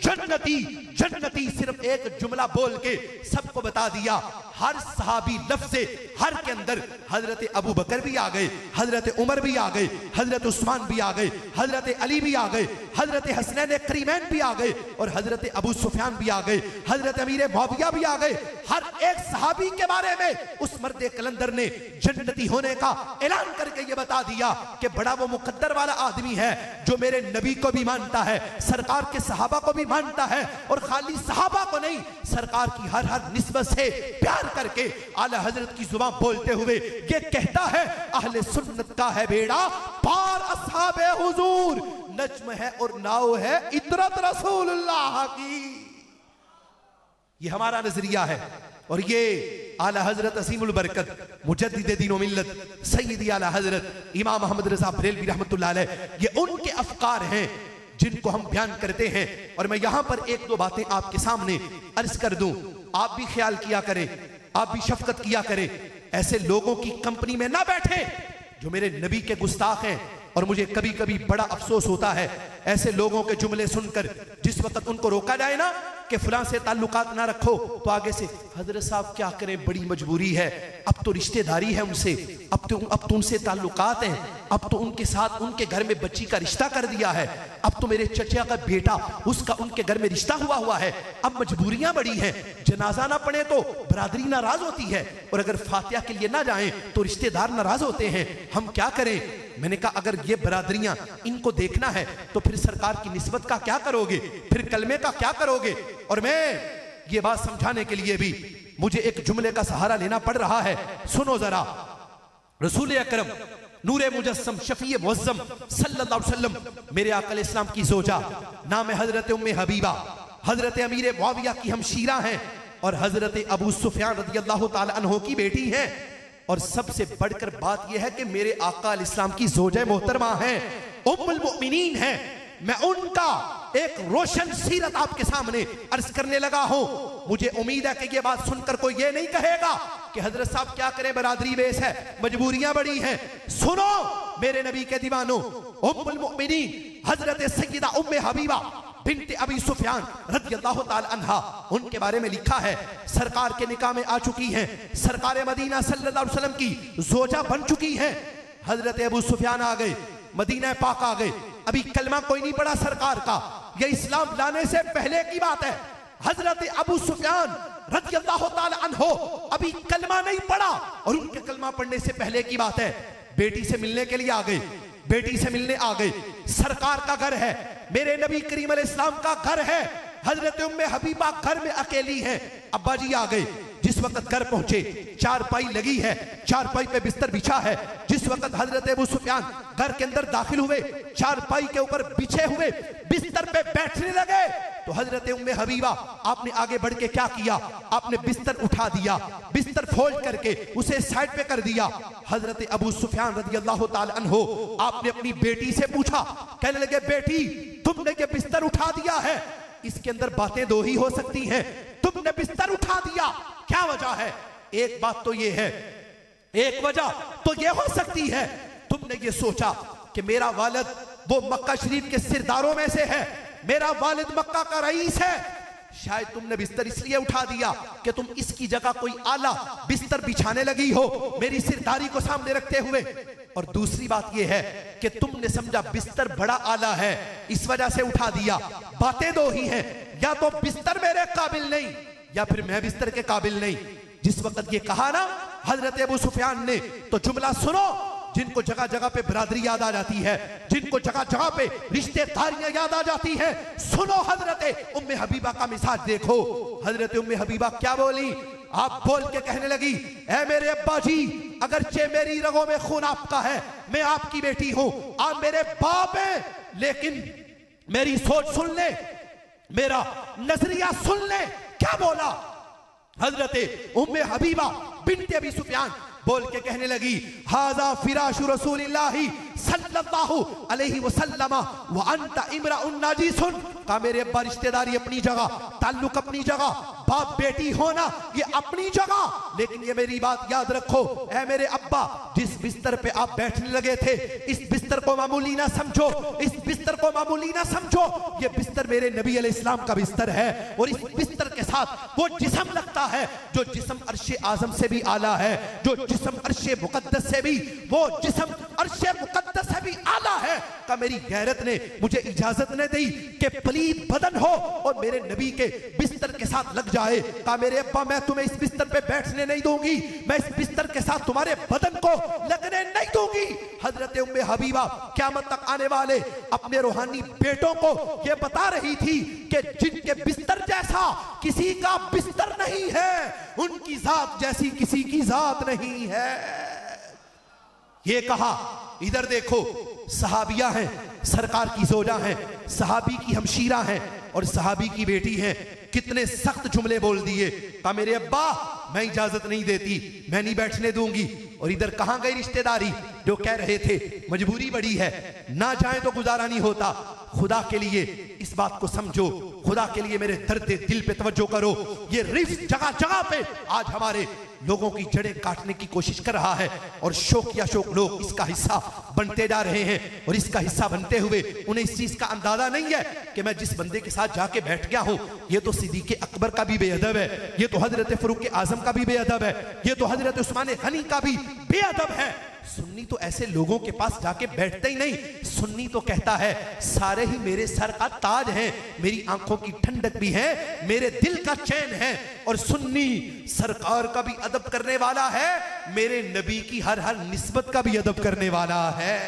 जन्नती जन्नती, सिर्फ एक जुमला बोल के सबको बता दिया। हर सहाबी लफ्ज़े हर के अंदर हजरत अबू बकर भी आ गए, हजरत उमर भी आ गए, हजरत उस्मान भी आ गए, हजरत अली भी आ गए, हजरत हसनैन करीमैन भी आ गए, और हजरत अबू सुफियान भी आ गए, हजरत अमीर मुआविया भी आ गए। हर एक सहाबी के बारे में उस मर्दे कलंदर ने जन्नती होने का ऐलान करके ये बता दिया कि बड़ा वो मुकद्दर वाला आदमी है जो मेरे नबी को भी मानता है, सरकार के सहाबा को भी मानता है, और खाली सहाबा को नहीं, सरकार की हर हर निस्बत से प्यार करके आला हजरत की जुबान बोलते हुए ये कहता है, अहले सुन्नत का है बेड़ा पार अस्हाबे हुजूर, नज्म है और नाव है इतरत रसूलुल्लाह की। ये हमारा नजरिया है, और ये आला हजरत असीमुल बरकत मुजद्दिद दीन व मिल्लत सैयदी आला हजरत इमाम अहमद रज़ा बरेलवी रहमतुल्लाह अलैह, ये उनके अफकार हैं जिनको हम बयान करते हैं। और मैं यहां पर एक दो बातें आपके सामने अर्ज कर दूं, आप भी ख्याल किया करें, आप भी शफकत किया करें, ऐसे लोगों की कंपनी में ना बैठे जो मेरे नबी के गुस्ताख हैं। और मुझे कभी कभी बड़ा अफसोस होता है ऐसे लोगों के जुमले सुनकर, जिस वक्त उनको रोका जाए ना कि फलां से ताल्लुकात ना रखो, तो आगे से हजरत साहब क्या करें, बड़ी मजबूरी है, अब तो रिश्तेदारी है उनसे, अब तो उनसे ताल्लुकात हैं, अब तो उनके साथ उनके घर में बच्ची का रिश्ता कर दिया है, अब तो मेरे चचा का बेटा उसका उनके घर में रिश्ता हुआ है, अब मजबूरियां बड़ी हैं, जनाजा ना पड़े तो बरादरी नाराज होती है, और अगर फातिहा के लिए ना जाएं तो रिश्तेदार नाराज होते हैं, हम क्या करें। मैंने कहा अगर ये बरादरियां इनको देखना है तो फिर सरकार की निस्बत का क्या करोगे, फिर कलमे का क्या करोगे। और मैं ये बात समझाने के लिए भी मुझे एक जुमले का सहारा लेना पड़ रहा है, सुनो जरा। रसूल अकरम नूरे मुजस्सम शफी मुअज्जम सल्लल्लाहु अलैहि वसल्लम मेरे आका इस्लाम की जोजा, नाम है हजरत उम्मे हबीबा, हजरत अमीर मुआविया की हमशीरा हैं, और हजरत अबू सुफियान रदियल्लाहु ताला अन्हु की बेटी हैं। और सबसे बढ़कर बात यह है कि मेरे आका इस्लाम की जोजा मोहतरमा हैं, उम्मुल मोमिनीन हैं। मैं उनका एक रोशन सीरत आपके सामने अर्ज करने लगा हूं। मुझे उम्मीद है कि यह बात सुनकर कोई ये नहीं कहेगा कि हजरत साहब क्या करें, बरादरी बेस है, मजबूरियां बड़ी हैं। सुनो मेरे नबी के दीवानों, उम्मुल मोमिनीन हजरत सैयदा उम्मे हबीबा बिन्त अबी सुफियान रज़ियल्लाहु ताला अन्हा, उनके बारे में लिखा है सरकार के निकाह में आ चुकी हैं, सरकार मदीना सल्लल्लाहु अलैहि वसल्लम की जोजा बन चुकी हैं। हजरत अबू सुफियान आ गए, मदीना पाक आ गए, अभी कलमा कोई नहीं पड़ा सरकार का, यह इस्लाम लाने से पहले की बात है। हजरत अबू सुफियान रज़ियल्लाहु ताला अन्हु अभी कलमा नहीं पड़ा, और उनके कलमा पढ़ने से पहले की बात है। बेटी से मिलने के लिए आ गए, बेटी से मिलने आ गए, सरकार का घर है, मेरे नबी करीम अलैहिस्सलाम का घर है, हजरत उम्मे हबीबा घर में अकेली है। अब्बा जी आ गए, जिस वक्त घर पहुंचे चारपाई लगी है, चारपाई पे बिस्तर बिछा है। जिस वक्त हजरत अबू सुफियान घर के अंदर दाखिल हुए, चारपाई के ऊपर बिछे हुए बिस्तर पे बैठने लगे, तो हजरत उम्मे हबीबा आपने आगे बढ़ के क्या किया, आपने बिस्तर उठा दिया, बिस्तर फोल्ड करके उसे साइड पे कर दिया। हजरत अबू सुफियान रज़ियल्लाहु ताला अन्हु आपने अपनी बेटी से पूछा, कहने लगे बेटी तुमने ये बिस्तर उठा दिया है, इसके अंदर बातें दो ही हो सकती हैं, तुमने बिस्तर उठा दिया, क्या वजह है? एक बात तो ये है, एक वजह तो ये हो सकती है तुमने ये सोचा कि मेरा वालिद वो मक्का शरीफ के सिरदारों में से है, मेरा वालिद मक्का का रईस है। शायद तुमने बिस्तर इसलिए उठा दिया कि तुम इसकी जगह कोई आला बिस्तर बिछाने लगी हो मेरी सिरदारी को सामने रखते हुए। और दूसरी बात यह है कि तुमने समझा बिस्तर बड़ा आला है, इस वजह से उठा दिया। बातें दो ही हैं, या तो बिस्तर मेरे काबिल नहीं या फिर मैं बिस्तर के काबिल नहीं। जिस वक्त ये कहा ना हजरत अबू सुफियान ने, तो जुमला सुनो, जिनको जगह जगह पे बिरादरी याद आ जाती है, जिनको जगह जगह पे रिश्तेदारियां याद आ जाती है, सुनो हजरत उम्मे हबीबा का मिजाज देखो। हजरत उम्मे हबीबा क्या बोली? आप बोल के कहने लगी, ऐ मेरे अब्बा जी, अगरचे मेरी रगों में खून आपका है, मैं आपकी बेटी हूं, आप मेरे बाप हैं, लेकिन मेरी सोच सुन ले, मेरा नजरिया सुन ले। क्या बोला? हजरत उम्मे हबीबा बिन्ते अबी सुफियान बोल के कहने लगी, हाजा फिराशु रसूलिल्लाहि सल्लल्लाहु अलैहि वसल्लम व अंता इमराउन नाजिसुन। का मेरे अब्बा रिश्तेदारी अपनी जगह, ताल्लुक अपनी जगह, बाप बेटी होना ये अपनी जगह, लेकिन ये मेरी बात याद रखो, ऐ मेरे अब्बा, जिस बिस्तर पे आप बैठने लगे थे इस बिस्तर को मामूली ना समझो, इस बिस्तर को मामूली ना समझो। ये बिस्तर मेरे नबी अलैहिस्सलाम का बिस्तर है और इस बिस्तर के साथ वो जिस्म लगता है जो जिस्म अर्शे आजम से भी आला है, जो जिस्म अर्शे मुकद्दस से भी, वो जिस्म अर्शे मुकद्दस से भी आला है। का मेरी गैरत ने मुझे इजाजत न दी कि पलीद बदन हो और मेरे नबी के बिस्तर के साथ लग जाए। का मेरे अब्बा, मैं तुम्हें इस बिस्तर पे बैठने नहीं दूंगी, मैं इस बिस्तर के साथ तुम्हारे बदन को लगने नहीं दूंगी। हजरत उम्मे हबीबा क़यामत तक आने वाले अपने रूहानी बेटों को यह बता रही थी कि जिनके बिस्तर जैसा किसी का बिस्तर नहीं है, उनकी जात जैसी किसी की जात नहीं है। ये कहा, इधर देखो, सहाबिया हैं, सरकार की जोजा हैं, सहाबी की हमशीरा हैं और सहाबी की बेटी हैं, कितने सख्त जुमले बोल दिए। कहा मेरे अब्बा, मैं इजाजत नहीं देती, मैं नहीं बैठने दूंगी। और इधर कहां गई रिश्तेदारी जो कह रहे थे मजबूरी बड़ी है, ना जाए तो गुजारा नहीं होता। खुदा के लिए इस बात को समझो, खुदा के लिए मेरे दर्द दिल पे तवज्जो करो। ये रिफ्स जगह जगह पे आज हमारे लोगों की जड़ें काटने की कोशिश कर रहा है और शौक या शौक लोग इसका हिस्सा बनते जा रहे हैं। और इसका हिस्सा बनते हुए उन्हें इस चीज का अंदाजा नहीं है कि मैं जिस बंदे के साथ जाके बैठ गया हूं, ये तो सिद्दीक़ अकबर का भी बेअदब है, ये तो हजरत फारूक आजम का भी बेअदब है, ये तो हजरत उस्मान गनी का भी बेअदब है। सुन्नी तो ऐसे लोगों के पास जाके बैठते ही नहीं। सुन्नी तो कहता है सारे ही मेरे सर का ताज हैं, मेरी आंखों की ठंडक भी है, मेरे दिल का चैन है। और सुन्नी सरकार का भी अदब करने वाला है, मेरे नबी की हर हर निस्बत का भी अदब करने वाला है।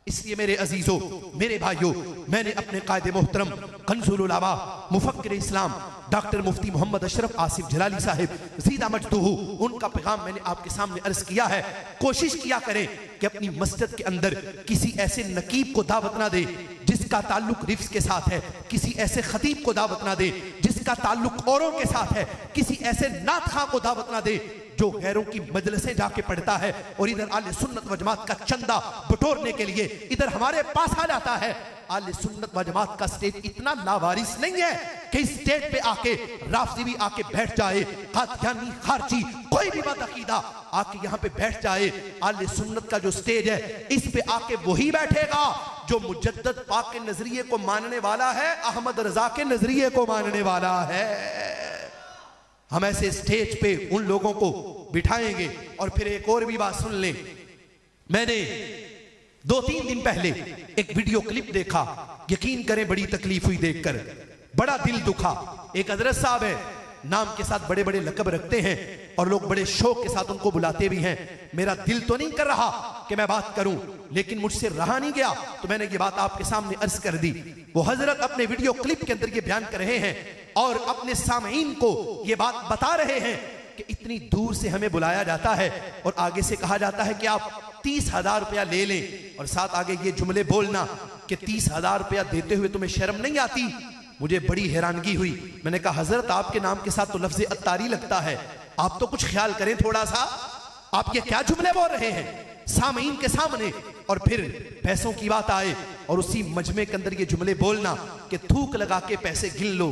इसलिए मेरे अजीजों, मेरे भाइयों, मैंने अपने कायदे मोहतरम कंजुल उलमा मुफक्किर इस्लाम डॉक्टर मुफ्ती मोहम्मद अशरफ आसिफ जलाली साहिब ज़ीदा मजदूहू, उनका पैगाम मैंने आपके सामने अर्ज किया है। कोशिश किया करें कि अपनी मस्जिद के अंदर किसी ऐसे नकीब को दावत ना दे जिसका ताल्लुक रिफ्स के साथ है, किसी ऐसे खतीब को दावत ना दे जिसका ताल्लुक औरों के साथ है, किसी ऐसे नात खां को दावत ना दे जो गैरों की मजलिसें जाके पढ़ता है और इधर आले सुन्नत व जमात का चंदा बटोरने के लिए इधर हमारे पास आ जाता है। आले सुन्नत व जमात का स्टेज इतना लावारिस नहीं है कि इस स्टेज पे आके राफजी भी आके बैठ जाए, कादियानी, खारजी, कोई भी बदअकीदा आके यहाँ पे बैठ जाए। आले सुन्नत का जो स्टेज है इस पे आके वही बैठेगा जो मुजद्दद पाक के नजरिए को मानने वाला है, अहमद रजा के नजरिए को मानने वाला है। हम ऐसे स्टेज पे उन लोगों को बिठाएंगे। और फिर एक और भी बात सुन लें, मैंने 2-3 दिन पहले एक वीडियो क्लिप देखा, यकीन करें बड़ी तकलीफ हुई देखकर, बड़ा दिल दुखा। एक हजरत साहब है, नाम के साथ बड़े बड़े लकब रखते हैं और लोग बड़े शौक के साथ उनको बुलाते भी हैं। मेरा दिल तो नहीं कर रहा कि मैं बात करूं, लेकिन मुझसे रहा नहीं गया तो मैंने ये बात आपके सामने अर्ज कर दी। वो हजरत अपने वीडियो क्लिप के अंदर ये बयान कर रहे हैं और अपने सामईन को ये बात बता रहे हैं कि इतनी दूर से हमें बुलाया जाता है और आगे से कहा जाता है कि आप 30,000 रुपया ले लें और साथ आगे ये जुमले बोलना कि 30,000 रुपया देते हुए तुम्हें शर्म नहीं आती। मुझे बड़ी हैरानगी हुई। मैंने कहा हजरत आपके नाम के साथ तो लफ्ज़ अत्तारी लगता है, आप तो कुछ ख्याल करें थोड़ा सा, आप ये क्या जुमले बोल रहे हैं सामईन के सामने। और फिर पैसों की बात आए और उसी मजमे के अंदर ये जुमले बोलना कि थूक लगा के पैसे गिन लो,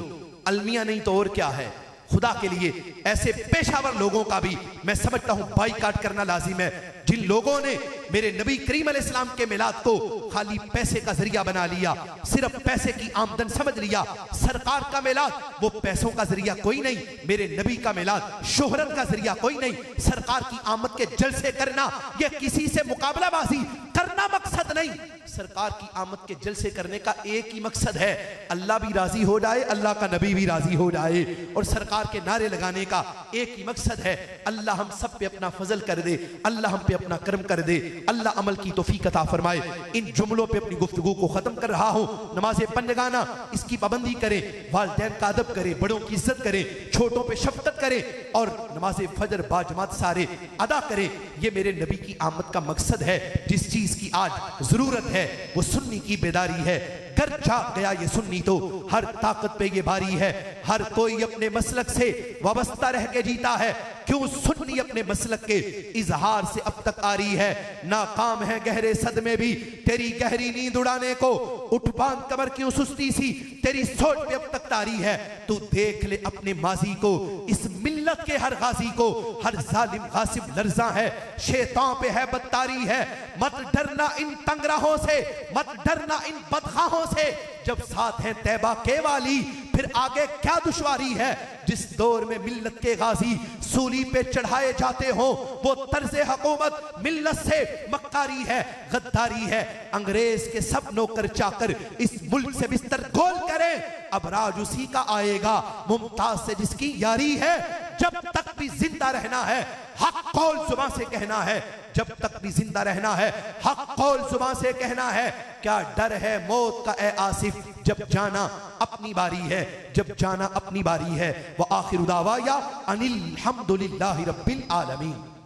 अलमिया नहीं तो और क्या है, खुदा के लिए ऐसे पेशावर लोगों का भी मैं समझता हूं बाइकाट करना लाजिम है, जिन लोगों ने मेरे नबी करीम अलैहिस्सलाम के मिलाद को खाली पैसे का जरिया बना लिया, सिर्फ पैसे की आमदन समझ लिया। सरकार का मिलाद वो पैसों का जरिया कोई नहीं, मेरे नबी का मिलाद शोहरत का जरिया कोई नहीं। सरकार की आमद के जलसे करना, ये किसी से मुकाबलाबाजी करना मकसद नहीं। सरकार की आमद के जलसे करने का एक ही मकसद है, अल्लाह भी राजी हो जाए, अल्लाह का नबी भी राजी हो जाए। और सरकार के नारे लगाने का एक ही मकसद है, अल्लाह हम सब पे अपना फजल कर दे, अल्लाह हम पे अपना करम कर दे, अल्लाह अमल की तौफीक अता फरमाए। इन जुमलों पे अपनी गुफ्तगू को खत्म कर रहा हूं। नमाज़े पंजगाना इसकी पाबंदी करें, वालिदैन का अदब करें, बड़ों की इज्जत करें, छोटों पे शफकत करें और नमाज़े फजर बाजमात सारे अदा करें। ये मेरे नबी की आमद का मकसद है। जिस चीज की आज जरूरत है वो सुन्नी की बेदारी है। कर जाग गया ये सुन्नी तो हर ताकत पे ये भारी है। हर कोई अपने मसलक से वाबस्ता रह के जीता है, क्यों सुन्नी अपने मसलक के इजहार से अब तक आ रही है। नाकाम है गहरे सदमे भी तेरी गहरी नींद उड़ाने को, उठ बांध कमर क्यों सुस्ती सी तेरी सोच पे अब तक तारी है। तू देख ले अपने माजी को, इस मिल्लत के हर गाजी को, हर जालिम गासिब लर्जा है, शैतान पे है बदतारी है। मत डरना इन तंगराहों से, मत डरना इन बदखाहों से, जब साथ हैं तैबा के वाली फिर आगे क्या दुश्वारी है। जिस दौर में मिल्लत के गाजी सूली पे चढ़ाए जाते हो, वो तर्ज़े हुकूमत मिल्लत से मक्कारी है, गद्दारी है। अंग्रेज के सब नौकर चाकर इस मुल्क से बिस्तर गोल करें, अब राज उसी का आएगा मुमताज से जिसकी यारी है। जब तक भी जिंदा रहना है हक कौल जुबान से कहना है, जब तक भी जिंदा रहना है हक कौल जुबान से कहना है। क्या डर है मौत का ए आसिफ, जब जाना अपनी बारी है, जब जाना अपनी बारी है। व आखिर दावा या अनिल हम्दुलिल्लाहि रब्बिल आलमीन।